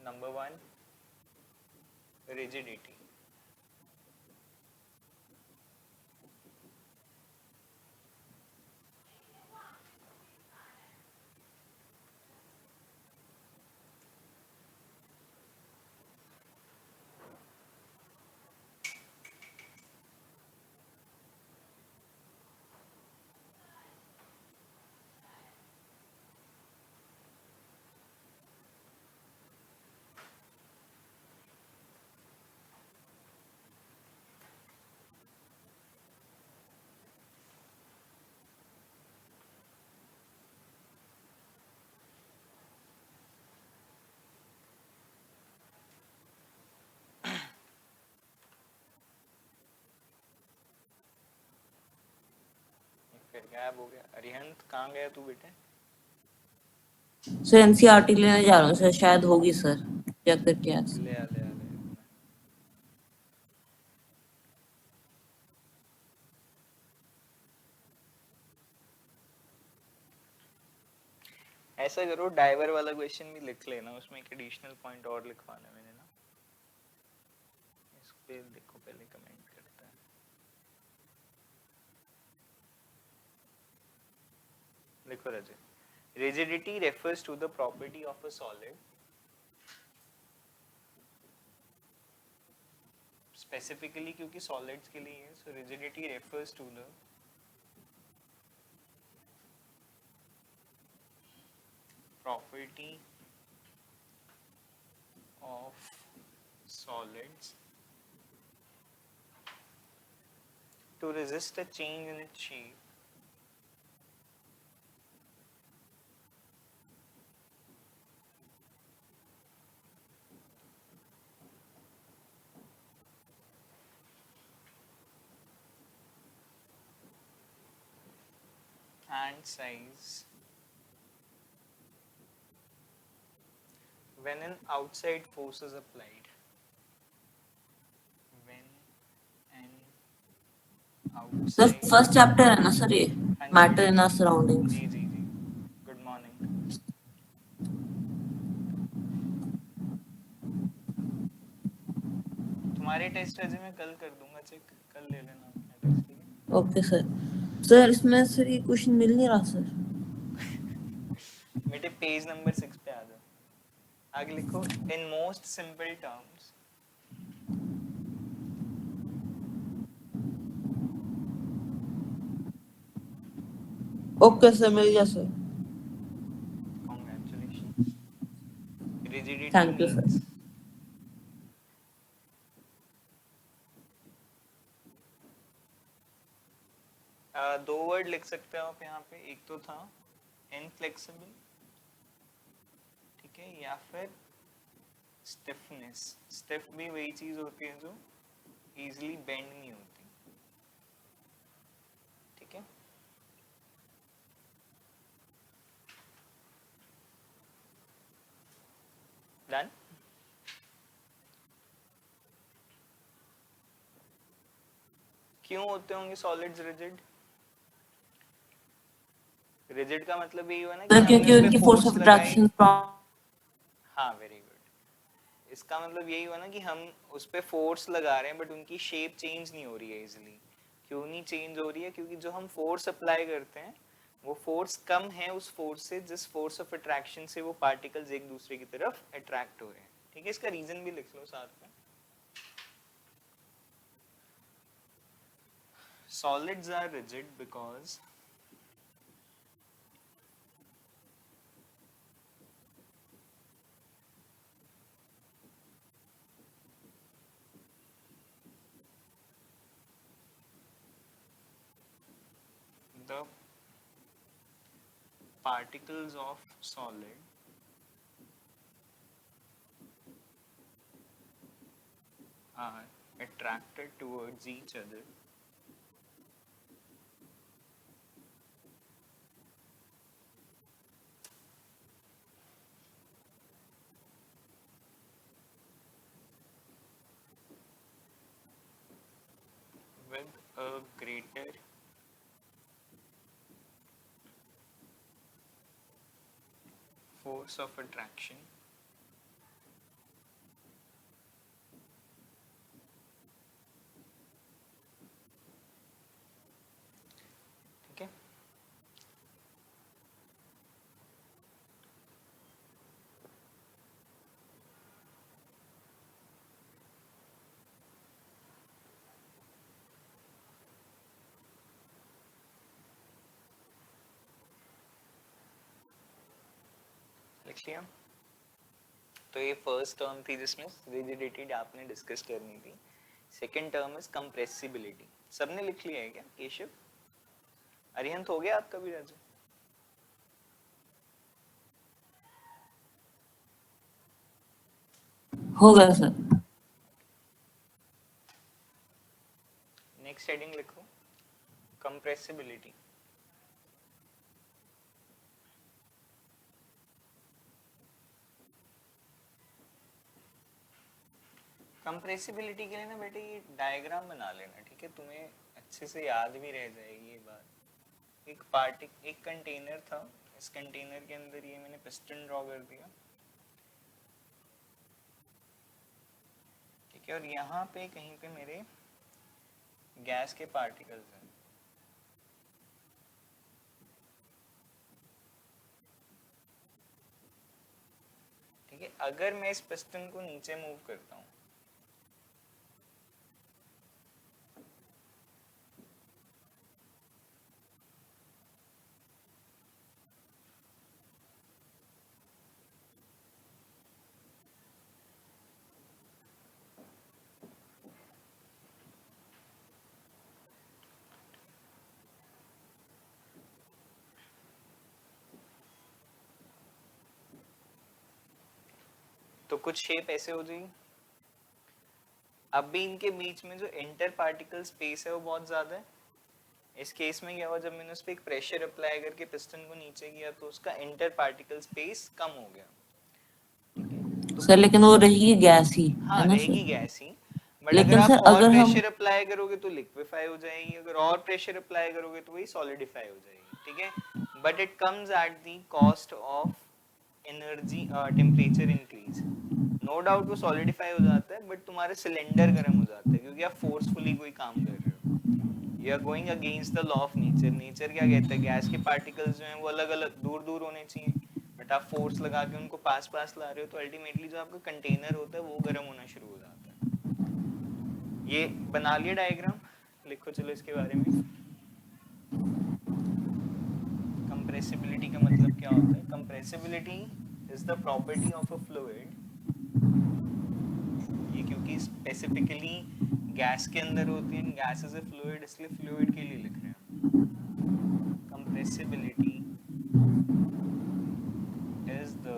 number 1 rigidity. फिर गायब हो गया। अरिहंत कहाँ गया तू बेटे? सर एनसीईआरटी लेने जा रहा हूँ सर, शायद होगी सर, चेक करके आज। ले आ ऐसा करो, डाइवर वाला क्वेश्चन भी लिख लेना, उसमें एक एडिशनल पॉइंट और लिखवाना है मैंने ना। इस पे देखो पहले कमेंट करता है। लिखो रजे, rigidity refers to the property of a solid, specifically क्योंकि सॉलिड्स के लिए है, सो rigidity refers to the property of solids to resist a change in its shape hand size when an outside force is applied. When an sir outside, first chapter है ना sir ये, हाँ matter in our surroundings. जी जी जी, good morning. तुम्हारे test resume मैं कल कर दूंगा चेक, कल ले लेना अपना टेस्ट, ठीक है? Okay sir. सर इसमें सर ये क्वेश्चन मिल नहीं रहा सर। बेटे पेज नंबर 6 पे आ जाओ, आगे लिखो in most simple terms. Okay sir, मिल गया sir. Congratulations. Rigidity thank you sir. means दो वर्ड लिख सकते हो आप यहाँ पे, एक तो था इनफ्लेक्सिबल, ठीक है, या फिर स्टिफनेस। स्टिफ भी वही चीज होती है जो इजीली बेंड नहीं होती, ठीक है। डन। क्यों होते होंगे सॉलिड्स रिजिड? रिजिड का मतलब यही हुआ ना कि सर हमने क्योंकि उस पे उनकी फोर्स फोर्स ऑफ लगाई। अट्रैक्शन। हाँ वेरी गुड। इसका मतलब यही हुआ ना कि हम उस पे फोर्स लगा रहे हैं बट उनकी शेप चेंज नहीं हो रही है इजीली। क्यों नहीं चेंज हो रही है? क्योंकि जो हम फोर्स अप्लाई करते हैं वो फोर्स कम है उस फोर्स से जिस फोर्स ऑफ अट्रैक्शन से वो पार्टिकल्स एक दूसरे की तरफ अट्रैक्ट हो रहे हैं, ठीक है। इसका रीजन भी लिख लो साथ में। Solids are rigid because the particles of solid are attracted towards each other with a greater force of attraction ठीक है। लिख लिया? तो ये फर्स्ट टर्म थी जिसमें रिजिडिटी आपने डिस्कस करनी थी। Second term is compressibility. सबने लिख लिया है क्या? केशव, अरिहंत हो गया आपका भी? राजू हो गया सर। नेक्स्ट हेडिंग लिखो कंप्रेसिबिलिटी। कंप्रेसिबिलिटी के लिए ना बेटे ये डायग्राम बना लेना, ठीक है, तुम्हें अच्छे से याद भी रह जाएगी ये बात। एक कंटेनर था, इस कंटेनर के अंदर ये मैंने पिस्टन ड्रॉ कर दिया, ठीक है, और यहाँ पे कहीं पे मेरे गैस के पार्टिकल्स हैं, ठीक है। अगर मैं इस पिस्टन को नीचे मूव करता हूँ, तो कुछ शेप ऐसे हो जाएगी। अब भी इनके बीच में जो इंटर पार्टिकल स्पेस है वो बहुत ज्यादा है, इस केस में क्या हुआ, जब मैंने उस पर एक प्रेशर अप्लाई करके पिस्टन को नीचे किया तो उसका इंटर पार्टिकल स्पेस कम हो गया, ठीक है। तो सर लेकिन वो रहेगी गैस ही, हाँ है ना सर? रहेगी गैस ही, बट अगर लेकिन आप सर और अगर हम प्रेशर अप्लाई करोगे तो लिक्विफाई हो जाएगी, अगर और प्रेशर अप्लाई करोगे तो वही सॉलिडिफाई हो जाएगी, ठीक है। But it comes at the cost of energy, temperature increase. No doubt वो सॉलिडिफाई हो जाता है, बट तुम्हारे सिलेंडर गर्म हो जाते हैं क्योंकि आप फोर्सफुली कोई काम कर रहे हो। You are going against the law of nature. Nature क्या कहता है, गैस के पार्टिकल्स जो हैं वो अलग अलग दूर दूर होने चाहिए, बट आप फोर्स लगा के उनको पास पास ला रहे हो तो अल्टीमेटली जो आपका कंटेनर होता है वो गर्म होना शुरू हो जाता है। ये बना लिया डायग्राम, लिखो चलो इसके बारे में। कंप्रेसिबिलिटी का मतलब क्या होता है? Compressibility is the property of a fluid, ये क्योंकि स्पेसिफिकली गैस के अंदर होती है, गैस इज अ फ्लूइड, इसलिए फ्लूइड के लिए लिख रहे हैं। Compressibility is the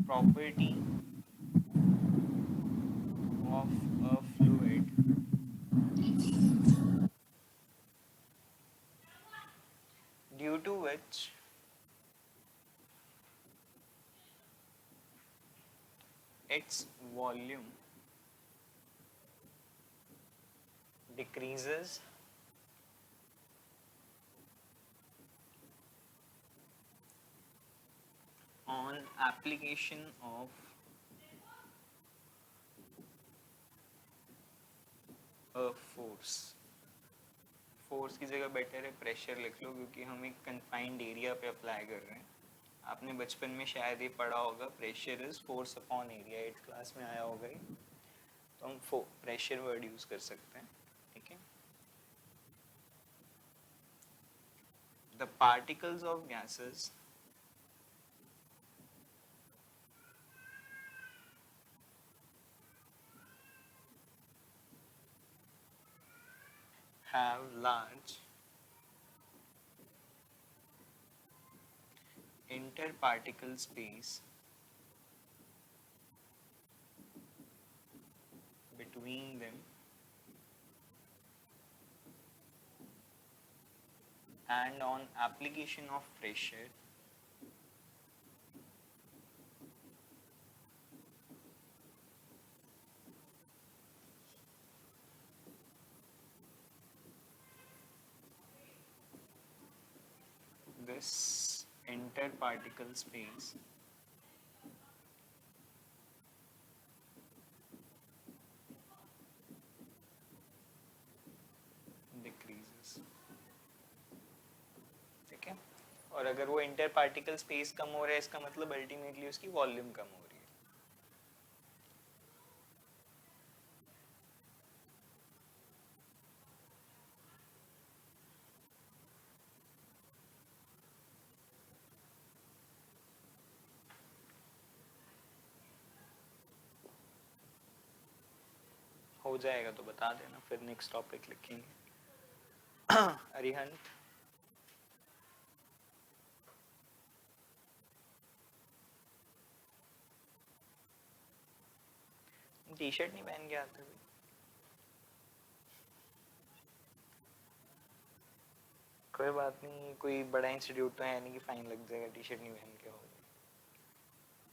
property of a fluid due to which its volume decreases on application of a force। Force की जगह बेटर है प्रेशर लिख लो, क्योंकि हम एक कंफाइंड एरिया पे अप्लाई कर रहे हैं। आपने बचपन में शायद ये पढ़ा होगा, pressure is force upon area, 8th class में आया होगा ही, तो हम प्रेशर वर्ड यूज कर सकते हैं, ठीक है। The particles of gases have large interparticle space between them and on application of pressure this interparticle space decreases, ठीक है। और अगर वो इंटरपार्टिकल स्पेस कम हो रहा है, इसका मतलब अल्टीमेटली उसकी वॉल्यूम कम हो रही है। हो जाएगा तो बता देना, फिर नेक्स्ट टॉपिक लिखेंगे। अरिहंत, टी शर्ट नहीं पहन के आते थे? कोई बात नहीं, कोई बड़ा इंस्टीट्यूट तो है नहीं कि फाइन लग जाएगा टी शर्ट नहीं पहन के आओगे,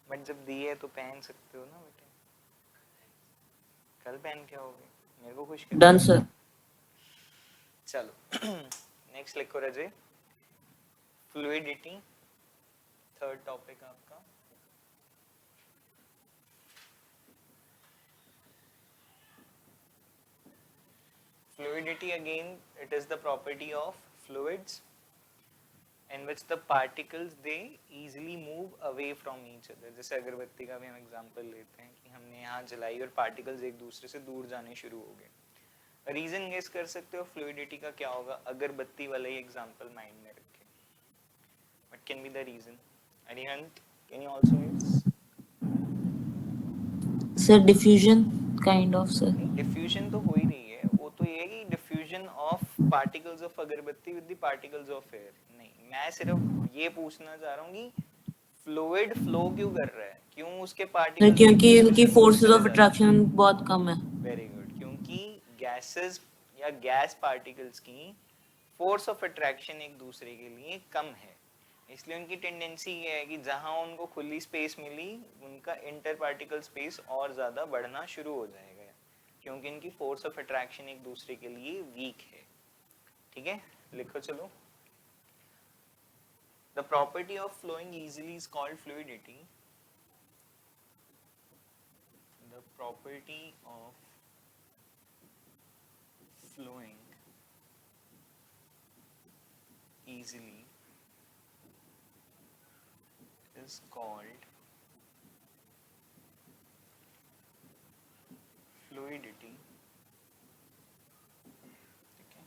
बट जब दी है तो पहन सकते हो ना बेटे, कल पहन के आओगे, मेरे को खुश कर। Done sir. चलो नेक्स्ट लिखो रजे, फ्लूइडिटी, थर्ड टॉपिक आपका। Fluidity again, it is the property of fluids in which the particles they easily move away from each other। जैसे अगरबत्ती का भी हम एग्जांपल लेते हैं कि हमने यहाँ जलाई और पार्टिकल्स एक दूसरे से दूर जाने शुरू हो गए। रीजन गेस कर सकते हो फ्लूइडिटी का क्या होगा? अगरबत्ती वाला ही एग्जांपल माइंड में रखें। What can be the reason? Arihant, can you also guess? Sir diffusion kind of sir. Diffusion तो हो ही रही है, वो तो ये है कि डिफ्यूजन ऑफ पार्टिकल्स ऑफ अगरबत्ती with the particles of air. नहीं, मैं सिर्फ ये पूछना चाह रहा हूँ कि फ्लूइड फ्लो क्यों कर रहा है, क्यों उसके पार्टिकल्स क्योंकि उनकी फोर्सेस ऑफ अट्रैक्शन बहुत कम है। वेरी गुड, क्योंकि गैसेस या गैस पार्टिकल्स की फोर्स ऑफ अट्रैक्शन एक दूसरे के लिए कम है, इसलिए उनकी टेंडेंसी ये है कि जहां उनको खुली स्पेस मिली उनका इंटर पार्टिकल स्पेस और ज़्यादा बढ़ना शुरू हो जाएगा, क्योंकि इनकी फोर्स ऑफ अट्रैक्शन एक दूसरे के लिए वीक है। ठीक है, लिखो चलो। The property of flowing easily is called fluidity. The property of flowing easily is called fluidity. Okay.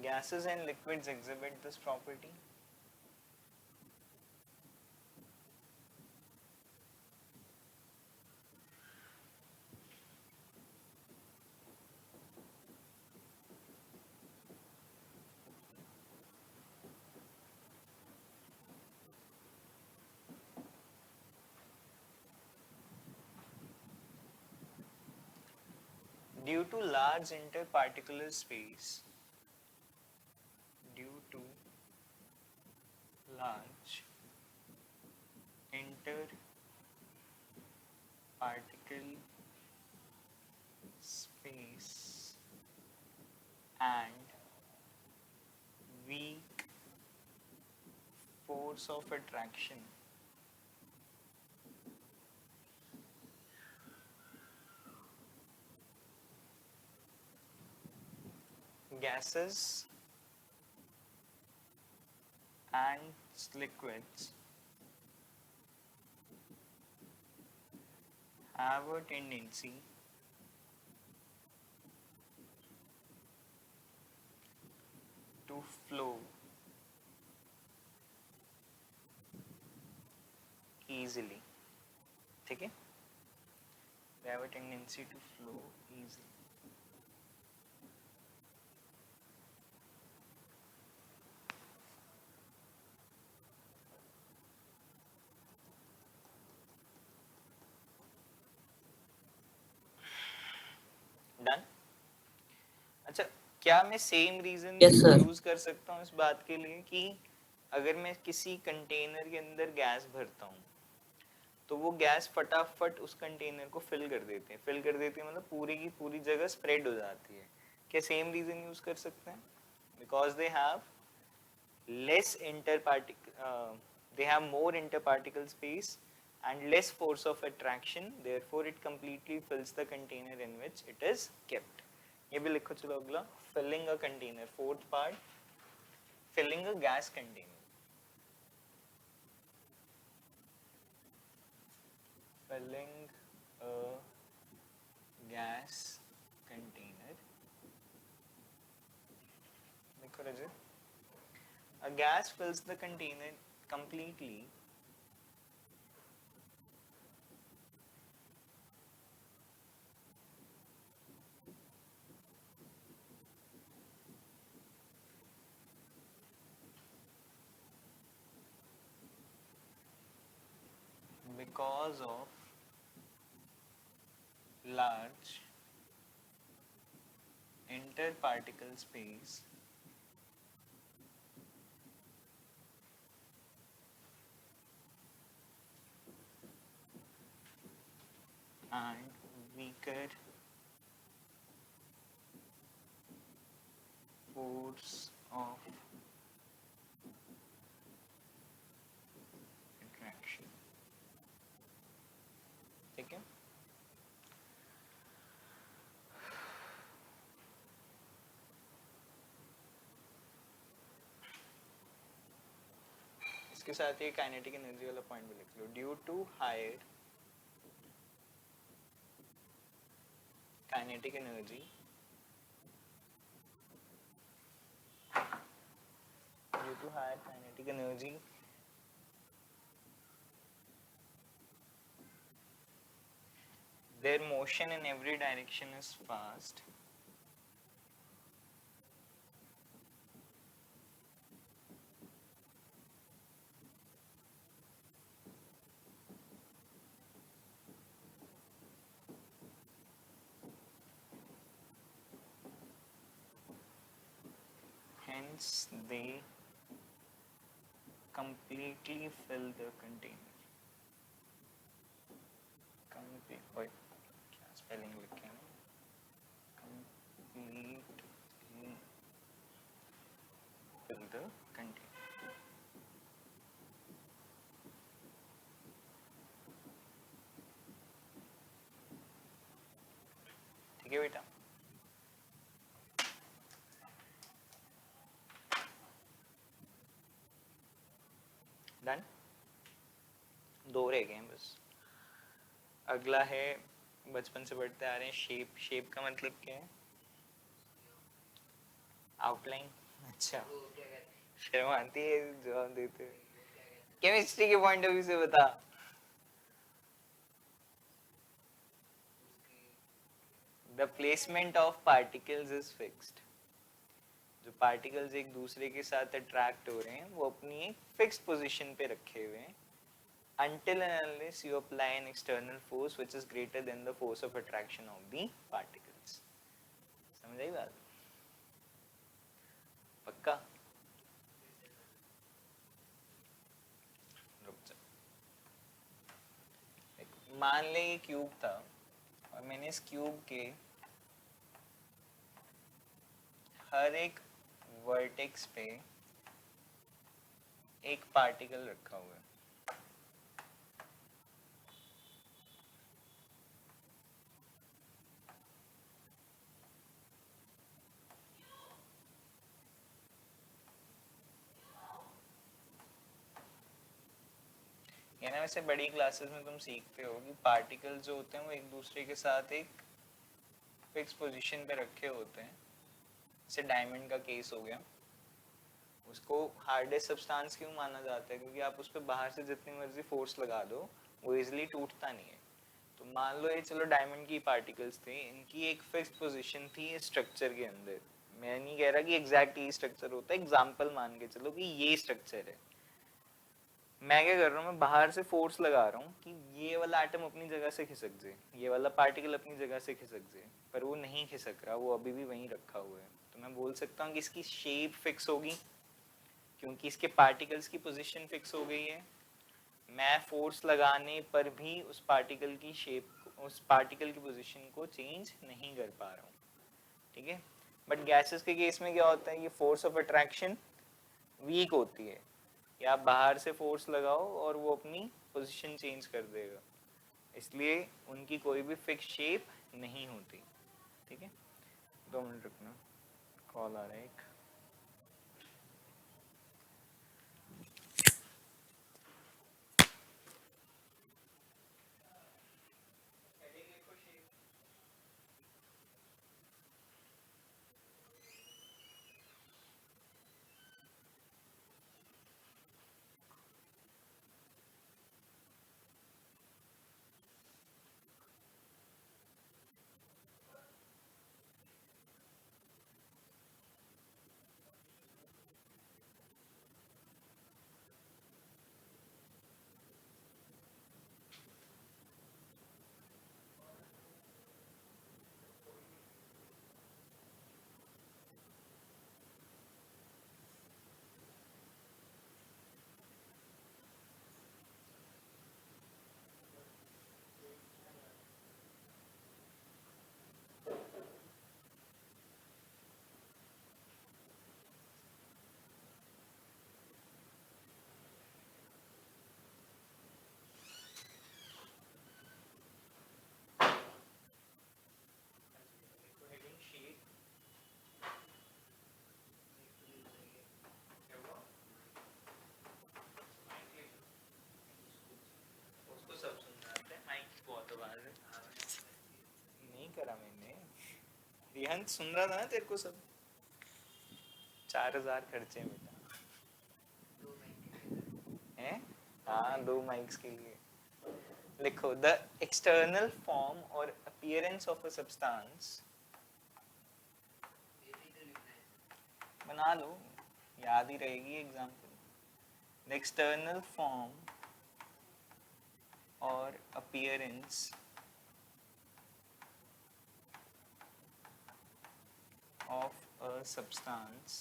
Gases and liquids exhibit this property. Due to large interparticular space, due to large interparticle space and weak force of attraction, gases and liquids have a tendency to flow easily. ठीक है, they have a tendency to flow easily. Done. अच्छा, क्या मैं same reason Yes, sir. Use कर सकता हूँ इस बात के लिए कि अगर मैं किसी कंटेनर के अंदर गैस भरता हूँ तो वो गैस फटाफट उस कंटेनर को फिल कर देते हैं मतलब पूरी की पूरी जगह स्प्रेड हो जाती है। क्या सेम रीजन यूज कर सकते हैं? Because they have less they have more interparticle space and less force of attraction, therefore it completely fills the container in which it is kept. ये भी लिखो चलो अगला, filling a container, fourth part, filling a gas container. Filling a gas container. लिखो रजत. A gas fills the container completely because of large interparticle space and weaker force of attraction. ठीक है, इसके साथ ही काइनेटिक एनर्जी वाला point भी लिख लो. Due to higher kinetic energy, due to higher kinetic energy, their motion in every direction is fast. once they completely fill the container. ओए क्या स्पेलिंग लिखे हैं? Completely fill the container. ठीक है बेटा? डन? 2 रह गए हैं बस. अगला है, बचपन से पढ़ते आ रहे हैं, शेप. शेप का मतलब क्या है? आउटलाइन. अच्छा, शर्म आती है जवाब देते हुए. केमिस्ट्री के पॉइंट ऑफ व्यू से बता. The placement of particles is fixed. जो पार्टिकल्स एक दूसरे के साथ अट्रैक्ट हो रहे हैं वो अपनी एक फिक्स्ड पोजीशन पे रखे हुए हैं until and unless you apply an external force which is greater than the force of attraction of the particles. समझ आई बात? पक्का? रुक जा. मान ले ये क्यूब था और मैंने इस क्यूब के हर एक वर्टेक्स पे एक पार्टिकल रखा हुआ है. ये ना वैसे बड़ी क्लासेस में तुम सीखते हो कि पार्टिकल्स जो होते हैं वो एक दूसरे के साथ एक फिक्स पोजीशन पे रखे होते हैं. जैसे डायमंड का केस हो गया, उसको हार्डेस्ट सब्सटेंस क्यों माना जाता है? क्योंकि आप उस पर बाहर से जितनी मर्जी फोर्स लगा दो वो इजीली टूटता नहीं है. तो मान लो ये चलो डायमंड की पार्टिकल्स थे, इनकी एक फिक्स्ड पोजीशन थी स्ट्रक्चर के अंदर. मैं नहीं कह रहा कि एग्जैक्ट ये स्ट्रक्चर होता है, एग्जांपल मान के चलो कि ये स्ट्रक्चर है. मैं क्या कर रहा हूँ, मैं बाहर से फोर्स लगा रहा हूँ कि ये वाला एटम अपनी जगह से खिसक जाए, ये वाला पार्टिकल अपनी जगह से खिसक जाए, पर वो नहीं खिसक रहा, वो अभी भी वहीं रखा हुआ है. तो मैं बोल सकता हूँ कि इसकी शेप फिक्स होगी क्योंकि इसके पार्टिकल्स की पोजीशन फिक्स हो गई है. मैं फोर्स लगाने पर भी उस पार्टिकल की शेप, उस पार्टिकल की पोजीशन को चेंज नहीं कर पा रहा हूँ. ठीक है? बट गैसेस के केस में क्या होता है, ये फोर्स ऑफ अट्रैक्शन वीक होती है. या आप बाहर से फोर्स लगाओ और वो अपनी पोजीशन चेंज कर देगा, इसलिए उनकी कोई भी फिक्स शेप नहीं होती. ठीक है? 2 मिनट रुकना, कॉल आ रहा है एक. नहीं करा मैंने. रिहंत सुन रहा था ना तेरे को सब. 4000 खर्चे बेटा हैं. हाँ, 2 माइक्स के लिए. लिखो, द एक्सटर्नल फॉर्म और अपीयरेंस ऑफ अ सब्सटेंस. बना लो, याद ही रहेगी एग्जाम्पल. द एक्सटर्नल फॉर्म और appearance of a substance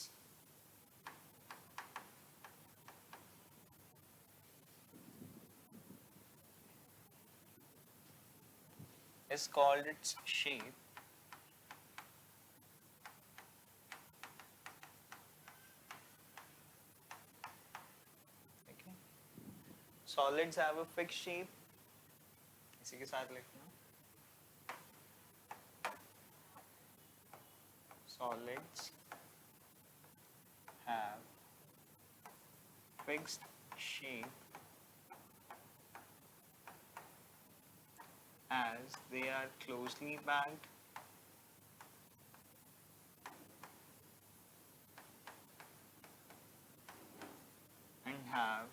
is called its shape okay solids have a fixed shape इसी के साथ लिखना solids have fixed shape as they are closely packed and have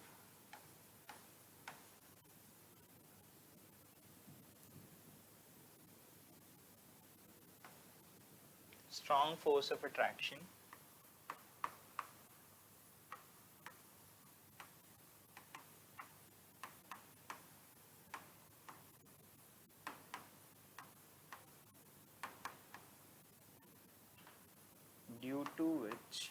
strong force of attraction due to which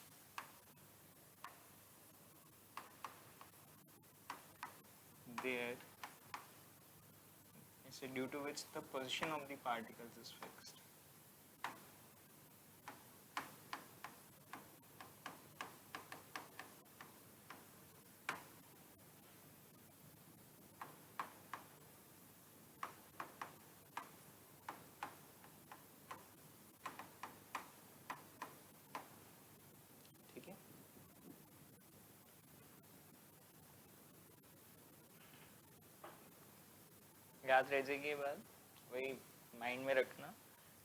due to which the position of the particles is fixed. ठीक है याद रह जाएगी ये बात वही माइंड में रखना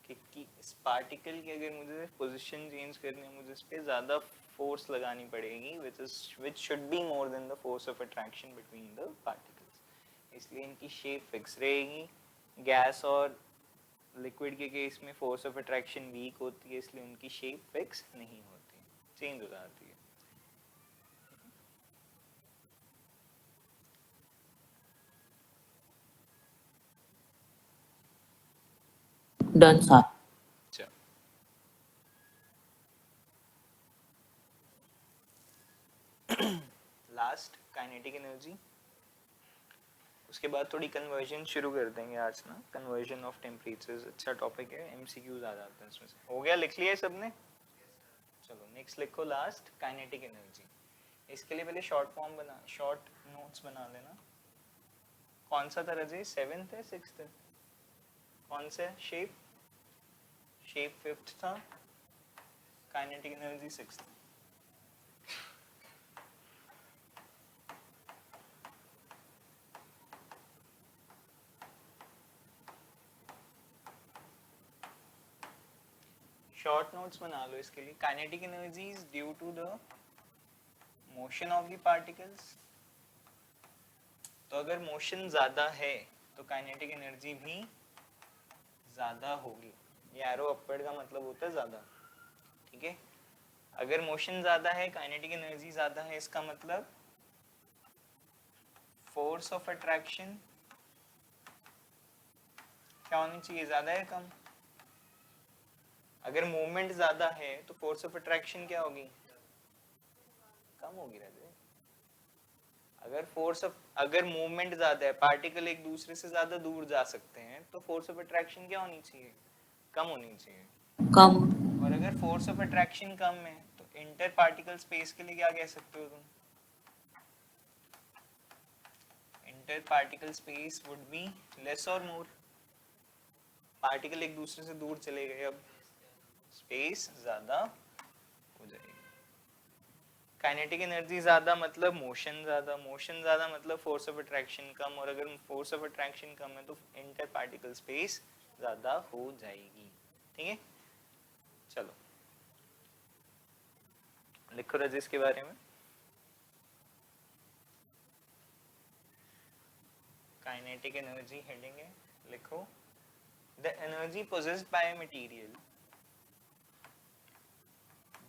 कि इस पार्टिकल की अगर मुझे पोजीशन चेंज करनी है मुझे इस पे ज़्यादा फोर्स लगानी पड़ेगी which should be more than the force of attraction between the particles. इसलिए इनकी शेप फिक्स रहेगी. गैस और लिक्विड के केस में फोर्स ऑफ अट्रैक्शन वीक होती है इसलिए उनकी शेप फिक्स नहीं होती, चेंज हो जाती है. Done sir. Last kinetic energy. उसके बाद थोड़ी कन्वर्जन शुरू कर देंगे आज ना. कन्वर्जन ऑफ टेम्परेचर्स अच्छा टॉपिक है, एमसीक्यूज आ जाते हैं इसमें से. हो गया, लिख लिया सबने? चलो नेक्स्ट लिखो लास्ट काइनेटिक एनर्जी. इसके लिए पहले शॉर्ट नोट्स बना लेना. कौन सा था रजे? 7th है 6th है? कौन सा शेप? शेप 5th था, kinetic energy 6th. Short notes बना लो इसके लिए. Kinetic energy is due to the motion of the particles. तो अगर मोशन ज्यादा है तो काइनेटिक एनर्जी भी ज्यादा होगी. ये एरो अपवर्ड का मतलब होता है ज्यादा. ठीक है, अगर मोशन ज्यादा है काइनेटिक एनर्जी ज्यादा है, इसका मतलब फोर्स ऑफ अट्रैक्शन क्या होनी चाहिए? ज्यादा है कम? अगर मूवमेंट ज्यादा है तो फोर्स ऑफ अट्रैक्शन क्या होगी? कम होगी रहते. अगर मूवमेंट ज्यादा है, पार्टिकल एक दूसरे से ज्यादा दूर जा सकते हैं, तो फोर्स ऑफ अट्रैक्शन क्या होनी चाहिए? कम होनी चाहिए. कम. और अगर फोर्स ऑफ अट्रैक्शन कम है तो इंटर पार्टिकल स्पेस के लिए क्या कह सकते हो तुम? Inter particle space would be less और मोर. पार्टिकल एक दूसरे से दूर चले गए, अब स्पेस ज्यादा हो जाएगी. काइनेटिक एनर्जी ज्यादा मतलब मोशन ज्यादा, मोशन ज्यादा मतलब फोर्स ऑफ अट्रैक्शन कम, और अगर फोर्स ऑफ अट्रैक्शन कम है तो इंटर पार्टिकल स्पेस ज्यादा हो जाएगी. ठीक है, चलो लिखो रजिस के बारे में. काइनेटिक एनर्जी हेडिंग है, लिखो the energy possessed by a material,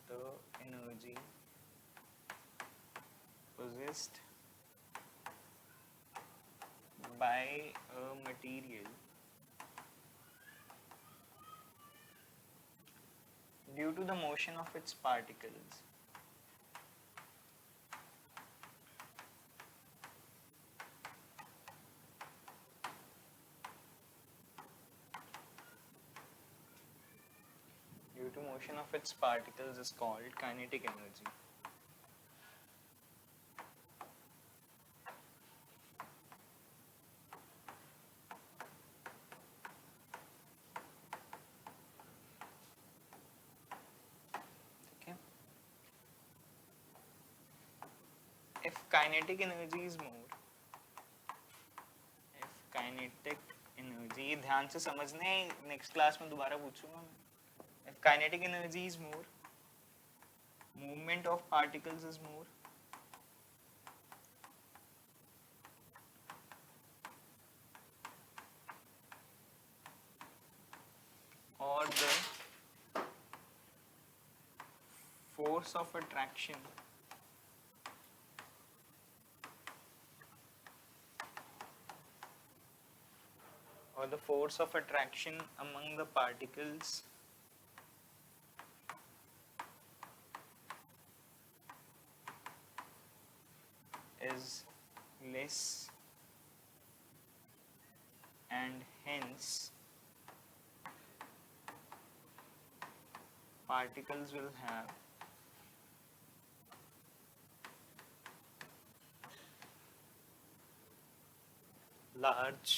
the energy possessed by a material due to the motion of its particles relative motion of its particles is called kinetic energy. Okay. If kinetic energy is more, if kinetic energy, ध्यान से समझने, next class में दोबारा पूछूंगा मैं. If kinetic energy is more, movement of particles is more, or the force of attraction among the particles is less, and hence particles will have large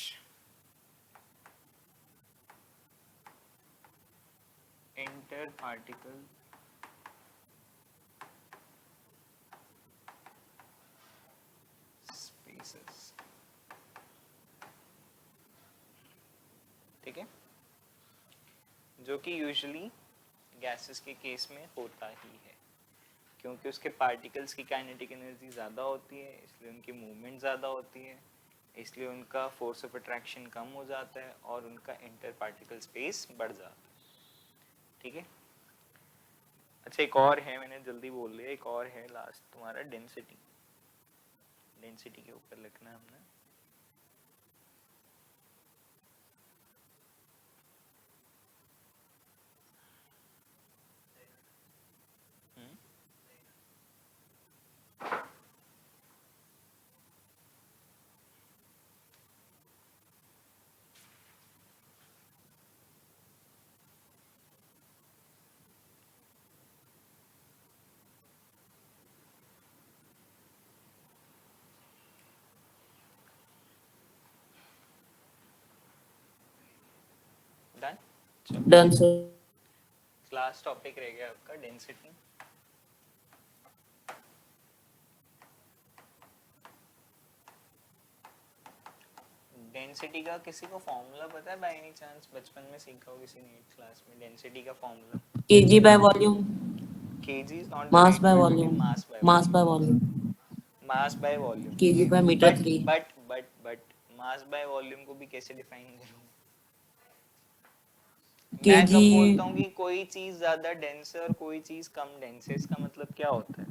interparticle spaces. ठीक है, जो कि यूजुअली गैसेस के case में होता ही है, क्योंकि उसके पार्टिकल्स की काइनेटिक एनर्जी ज़्यादा होती है, इसलिए उनकी मूवमेंट ज़्यादा होती है, इसलिए उनका फोर्स ऑफ अट्रैक्शन कम हो जाता है और उनका इंटर पार्टिकल स्पेस बढ़ जाता है. ठीक है. अच्छा, एक और है, मैंने जल्दी बोल लिया, एक और है लास्ट तुम्हारा, डेंसिटी. डेंसिटी के ऊपर लिखना है हमने. Done sir. लास्ट टॉपिक रह गया आपका डेंसिटी. डेंसिटी का किसी को फॉर्मूला पता है बाय एनी चांस? बचपन में सीखा हो किसी ने 8th क्लास में डेंसिटी का formula? kg by volume. kg is not the mass right by word, volume. mass by mass by volume. volume. mass by volume. kg by meter 3. but mass by volume को भी कैसे define करूं? kg. मैं कब बोलता हूँ कि कोई चीज ज्यादा डेंस है और कोई चीज कम डेंस है, इसका मतलब क्या होता है?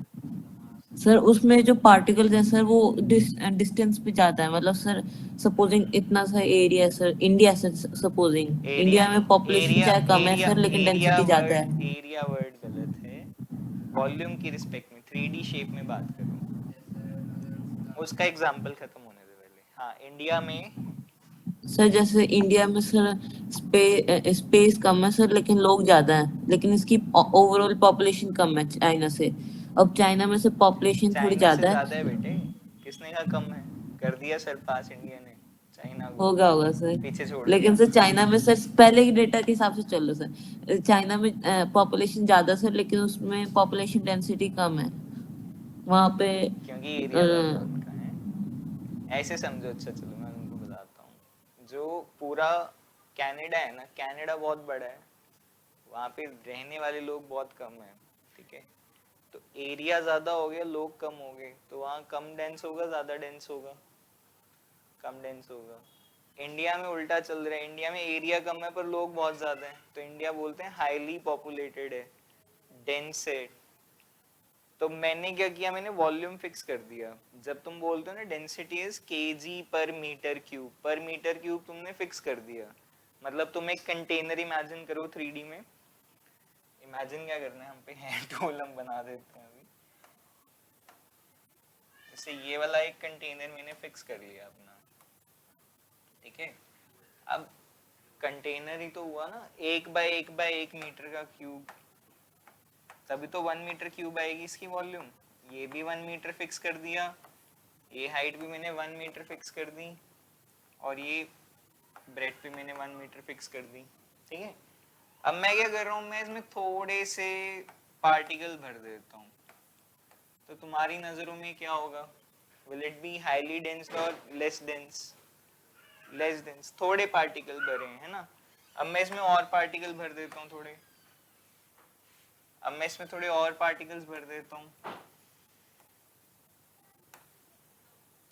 सर उसमें जो पार्टिकल्स हैं सर वो डिस्टेंस पे जाता है, मतलब सर सपोजिंग इतना सा एरिया सर, इंडिया से सपोजिंग इंडिया में पॉपुलेशन चाहे कम है सर लेकिन डेंसिटी ज्यादा है. एरिया वर्ड गलत है, वॉल्यूम की रिस्पेक्ट में 3D शेप में बात करो. उसका एग्जांपल खत्म होने दे पहले. हाँ, इंडिया में सर जैसे इंडिया में सर स्पेस कम है सर लेकिन लोग ज्यादा हैं, लेकिन इसकी ओवरऑल पॉपुलेशन कम है चाइना से. अब चाइना में से पॉपुलेशन थोड़ी चाइना से ज्यादा ज्यादा है. है बेटे. किसने कहा कम है? कर दिया सरपास इंडिया ने चाइना को, होगा सर, पीछे छोड़ लेकिन दिया. सर चाइना में सर पहले के डेटा के हिसाब से चल रहा सर, चाइना में पॉपुलेशन ज्यादा सर लेकिन उसमें पॉपुलेशन डेंसिटी कम है वहाँ पे. क्योंकि एरिया ज्यादा है उनका है. ऐसे समझो. अच्छा चलो मैं तुमको बताता हूँ. जो पूरा कनाडा है ना, कनाडा बहुत बड़ा है, वहाँ पे रहने वाले लोग बहुत कम है. ठीक है, तो एरिया ज्यादा हो गया, लोग कम हो गए, तो वहाँ कम डेंस होगा ज्यादा डेंस होगा? कम डेंस होगा. इंडिया में उल्टा चल रहा है, इंडिया में एरिया कम है पर लोग बहुत ज्यादा हैं, तो इंडिया बोलते हैं हाईली पॉपुलेटेड है, डेंस है. तो मैंने क्या किया, मैंने वॉल्यूम फिक्स कर दिया. जब तुम बोलते हो ना डेंसिटी इज केजी पर मीटर क्यूब तुमने फिक्स कर दिया. मतलब तुम एक कंटेनर इमेजिन करो 3D में. इमेजिन क्या करना है, हम पे है टूल, हम बना देते हैं अभी. जैसे ये वाला एक कंटेनर मैंने फिक्स कर लिया अपना. ठीक है, अब कंटेनर ही तो हुआ ना, 1 बाय 1 का क्यूब, तभी तो 1 मीटर क्यूब आएगी इसकी वॉल्यूम। ये भी 1 मीटर फिक्स कर दिया, ये हाइट भी मैंने 1 मीटर फिक्स कर दी, और ये ब्रेड पे मैंने 1 मीटर फिक्स कर दी। ठीक है, अब मैं क्या कर रहा हूँ, मैं इसमें थोड़े से पार्टिकल भर देता हूँ, तो तुम्हारी नजरों में क्या होगा, will it be highly dense और लेस डेंस? लेस डेंस, थोड़े पार्टिकल भरे हैं, है ना। अब मैं इसमें और पार्टिकल भर देता हूँ थोड़े, अब मैं इसमें थोड़े और पार्टिकल्स भर देता हूँ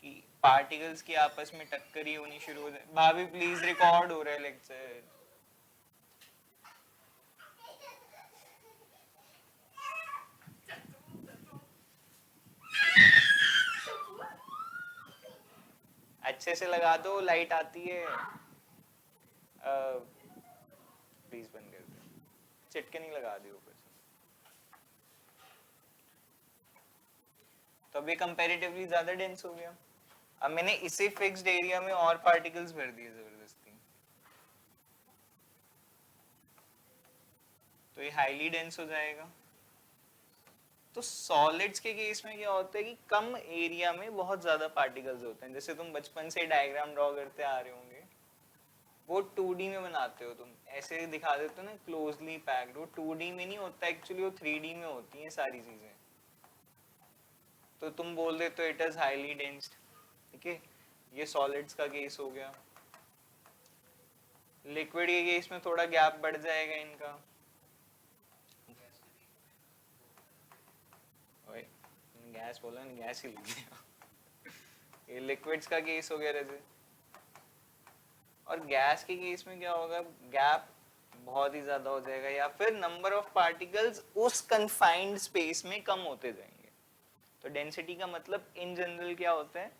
कि पार्टिकल्स की आपस में टक्कर ही होनी शुरू हो जाए। भाभी प्लीज, रिकॉर्ड हो रहा है लेक्चर। अच्छे से लगा दो, लाइट आती है। प्लीज बंद कर दो, चिटके नहीं लगा दी ऊपर से। तो अभी कंपैरेटिवली ज्यादा डेंस हो गया। अब मैंने इसे फिक्स्ड एरिया में और पार्टिकल्स भर दिए जबरदस्ती, तो ये हाईली डेंस हो जाएगा। तो सॉलिड्स के केस में क्या होता है कि कम एरिया में बहुत ज्यादा पार्टिकल्स होते हैं। जैसे तुम बचपन से डायग्राम ड्रॉ करते आ रहे होंगे, वो 2D में बनाते हो, तुम ऐसे दिखा देते हो ना क्लोजली पैक्ड, वो 2D में नहीं होता एक्चुअली, वो 3D में होती हैं सारी चीजें। तो तुम बोल देते हो इट इज हाईली डेंस्ड। ठीक है, ये सॉलिड्स का केस हो गया। लिक्विड के केस में थोड़ा गैप बढ़ जाएगा इनका। ओए, गैस बोला नहीं, गैस ही लिख दिया। ये लिक्विड्स का केस हो गया जैसे। और गैस के केस में क्या होगा, गैप बहुत ही ज्यादा हो जाएगा, या फिर नंबर ऑफ पार्टिकल्स उस कन्फाइंड स्पेस में कम होते जाएंगे। तो डेंसिटी का मतलब इन जनरल क्या होता है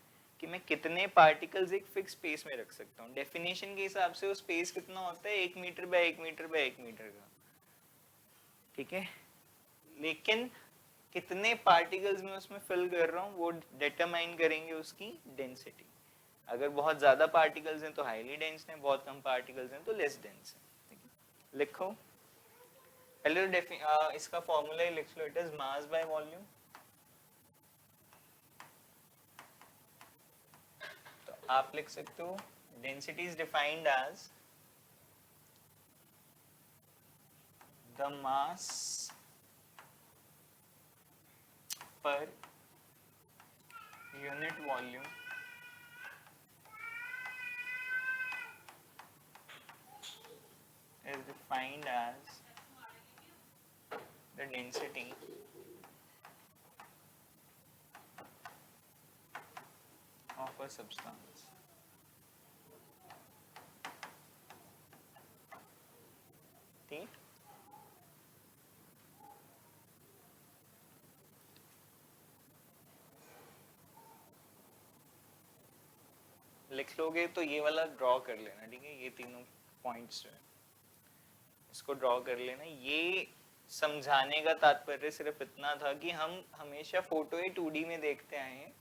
कि मैं कितने पार्टिकल्स एक फिक्स स्पेस में रख सकता हूँ। डेफिनेशन के हिसाब से वो स्पेस कितना होता है, 1 meter by 1 meter by 1 meter का। ठीक है, लेकिन कितने पार्टिकल्स में उसमें फिल कर रहा हूँ वो डिटरमाइन करेंगे उसकी डेंसिटी। अगर बहुत ज्यादा पार्टिकल्स हैं तो हाईली डेंस है, बहुत कम पार्टिकल्स हैं तो लेस डेंस है। लिखो पहले तो इसका फॉर्मूला ही लिख लो, it is mass by volume. तो आप लिख सकते हो density is defined as the mass per unit volume is defined as the density of a substance. ठीक, लिख लोगे तो ये वाला ड्रॉ कर लेना। ठीक है, ये तीनों पॉइंट्स जो है इसको ड्रॉ कर लेना। ये समझाने का तात्पर्य सिर्फ इतना था कि हम हमेशा फोटो ही 2D में देखते आए हैं,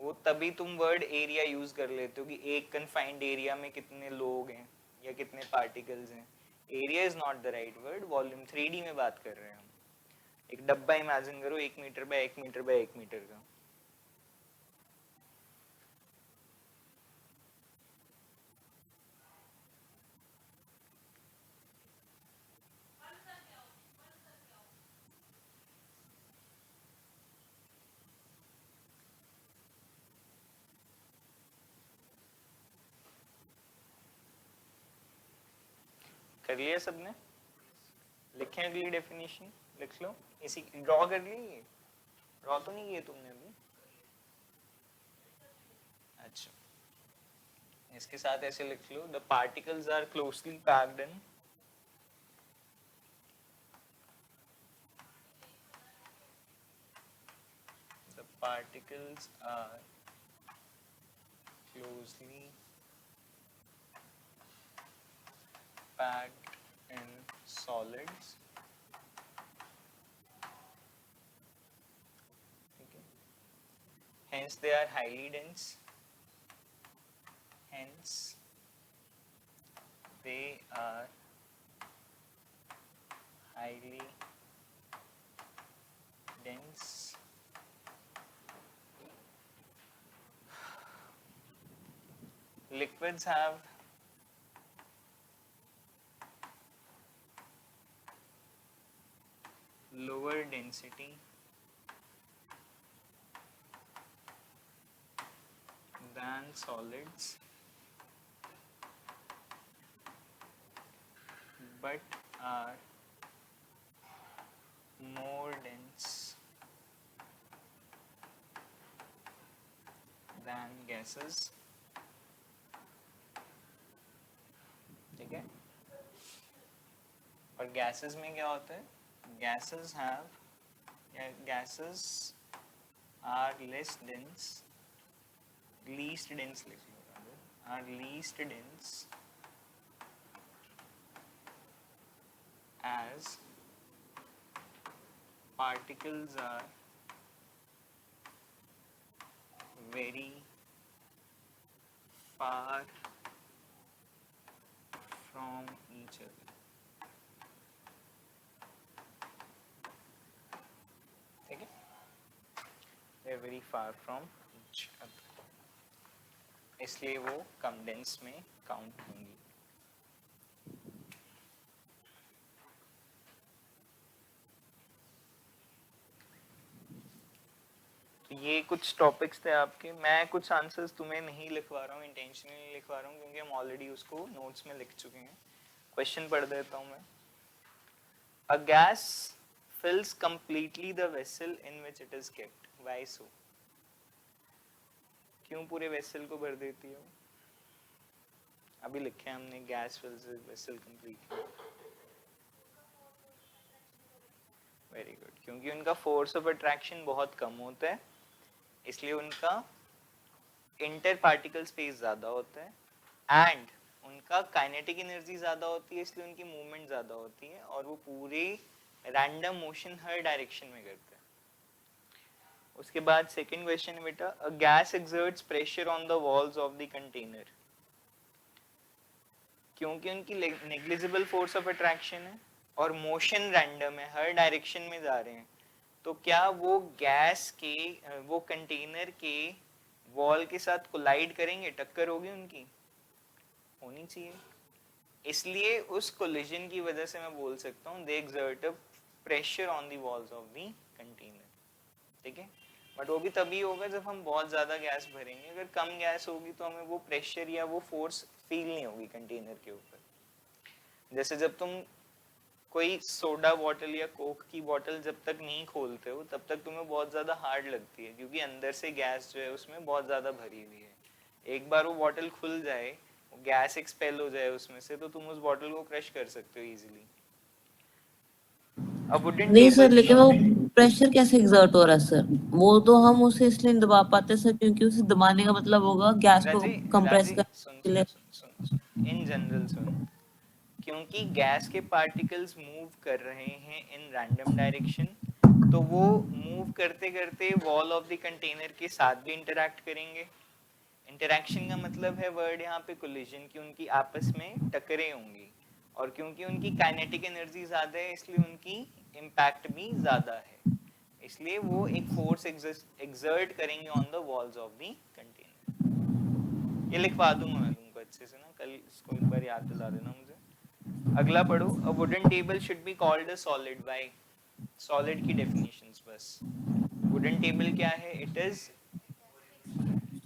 वो तभी तुम वर्ड एरिया यूज कर लेते हो कि एक कन्फाइंड एरिया में कितने लोग हैं या कितने पार्टिकल्स हैं। Area is not the right word, volume 3D में बात कर रहे हैं हम। एक डब्बा इमेजिन करो 1 meter by 1 meter by 1 meter का। कर लिया सबने? लिखें अगली डेफिनेशन, लिख लो। इसी ड्रॉ कर ली, ड्रॉ तो नहीं किए तुमने अभी? अच्छा, इसके साथ ऐसे लिख लो, the particles are closely packed in the particles are closely packed in solids. Okay. Hence they are highly dense. Hence they are highly dense. Liquids have lower density than solids, but are more dense than gases. ठीक है, और gases में क्या होता है? Gases have, gases are less dense, least dense लिख लो, are least dense as particles are very far from each other. ठीक है, they are very far from each other, इसलिए वो कम डेंस में काउंट होंगी. ये कुछ टॉपिक्स थे आपके. मैं कुछ आंसर्स तुम्हें नहीं लिखवा रहा हूँ, इंटेंशनली लिखवा रहा हूँ क्योंकि हम ऑलरेडी उसको नोट्स में लिख चुके हैं. क्वेश्चन पढ़ देता हूँ मैं. A gas fills completely the vessel in which it is kept. Why so? क्यों पूरे वेसल को भर देती है? अभी लिखे हमने gas fills the vessel completely. Very good. क्योंकि उनका फोर्स ऑफ अट्रैक्शन बहुत कम होता है, इसलिए उनका इंटर पार्टिकल स्पेस ज्यादा होता है एंड उनका काइनेटिक एनर्जी ज्यादा होती है, इसलिए उनकी मूवमेंट ज्यादा होती है और वो पूरे रैंडम मोशन हर डायरेक्शन में करते हैं. उसके बाद सेकंड क्वेश्चन है बेटा, a gas exerts pressure on the walls of the container. क्योंकि उनकी नेग्लिजिबल फोर्स ऑफ अट्रैक्शन है और मोशन रैंडम है, हर डायरेक्शन में जा रहे हैं, तो क्या वो गैस के वो कंटेनर के वॉल के साथ कोलाइड करेंगे? टक्कर होगी उनकी? होनी चाहिए. इसलिए उस कोलिजन की वजह से मैं बोल सकता हूँ they exert a pressure on the walls of the container. ठीक है, बट वो भी तभी होगा जब हम बहुत ज्यादा गैस भरेंगे. अगर कम गैस होगी तो हमें वो प्रेशर या वो फोर्स फील नहीं होगी कंटेनर के ऊपर. जैसे जब तुम कोई सोडा बॉटल या कोक की बॉटल जब तक नहीं खोलते हो तब तक तुम्हें बहुत ज्यादा हार्ड लगती है, क्योंकि अंदर से गैस जो है उसमें बहुत ज्यादा भरी हुई है. एक बार वो बॉटल खुल जाए, गैस एक्सपेल हो जाए उसमें से, तो तुम उस बॉटल को क्रश कर सकते हो इजीली. अब वुडन नहीं सर, टेबल, लेकिन वो प्रेशर कैसे एग्जर्ट हो रहा है सर? वो तो हम उसे इसलिए नहीं दबा पाते सर क्योंकि उसे दबाने का मतलब होगा गैस को राजी कंप्रेस राजी करने सुन के सुन लिए. सुन सुन सुन इन जनरल सुन. क्योंकि गैस के पार्टिकल्स मूव कर रहे हैं इन रैंडम डायरेक्शन, तो वो मूव करते करते वॉल ऑफ द कंटेनर के साथ भी इंटरैक्ट करेंगे. इंटरैक्शन का मतलब है वर्ड यहाँ पे कोलिजन, की उनकी आपस में टकरें होंगी, और क्योंकि उनकी काइनेटिक एनर्जी ज्यादा है इसलिए उनकी इम्पैक्ट भी ज्यादा है, इसलिए वो एक फोर्स एक्सर्ट करेंगे on the walls of the container. ये लिखवा दूंगा मैं तुमको अच्छे से ना, कल इसको एक बार याद दिला देना मुझे. अगला पढ़ो. A wooden table should be called a solid. Bye solid की डेफिनेशंस बस. वुडन टेबल क्या है? It is,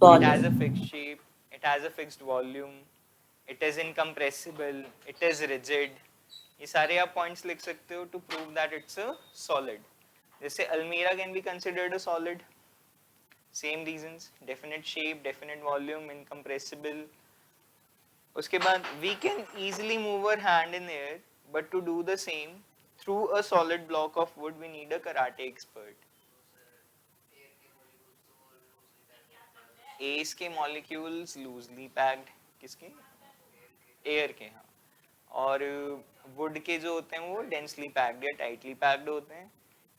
it has a solid. fixed shape, it has a fixed volume, it is incompressible, it is rigid. ये सारे आप points लिख सकते हो to prove that it's a solid. जैसे अलमीरा can be considered a solid, same reasons, definite shape, definite volume, incompressible. उसके बाद we can easily move our hand in air, but to do the same through a solid block of wood we need a karate expert. एस के molecules loosely packed, किसके? Air के. हाँ, और wood के जो होते हैं वो डेंसली पैक्ड या टाइटली पैक्ड होते हैं.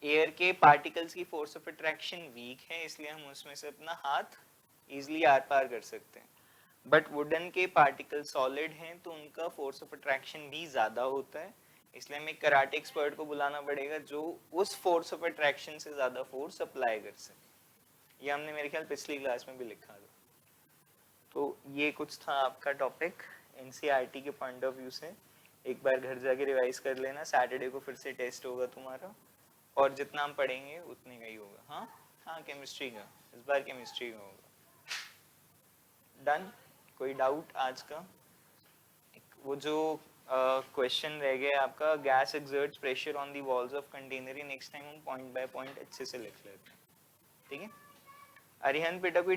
एयर के पार्टिकल्स की फोर्स ऑफ अट्रैक्शन वीक है, इसलिए हम उसमें से अपना हाथ इजीली आर पार कर सकते हैं. बट वुडन के पार्टिकल सॉलिड हैं तो उनका फोर्स ऑफ अट्रैक्शन भी ज्यादा होता है, इसलिए हमें कराटे एक्सपर्ट को बुलाना पड़ेगा जो उस फोर्स ऑफ अट्रैक्शन से ज्यादा फोर्स अप्लाई कर सके। ये हमने मेरे ख्याल पिछली क्लास में भी लिखा था। तो ये कुछ था आपका टॉपिक एनसीईआरटी के पॉइंट ऑफ व्यू से। एक बार घर जाके रिवाइज कर लेना, सैटरडे को फिर से टेस्ट होगा तुम्हारा, और जितना हम पढ़ेंगे उतने का ही होगा। हाँ हाँ, केमिस्ट्री का, इस बार केमिस्ट्री का होगा। डन? कोई डाउट आज का? वो जो क्वेश्चन रह गया आपका, gas exerts pressure on the walls of container, next time हम पॉइंट बाय पॉइंट अच्छे से लिख लेते हैं, ठीक है? अरिहंत बेटा कोई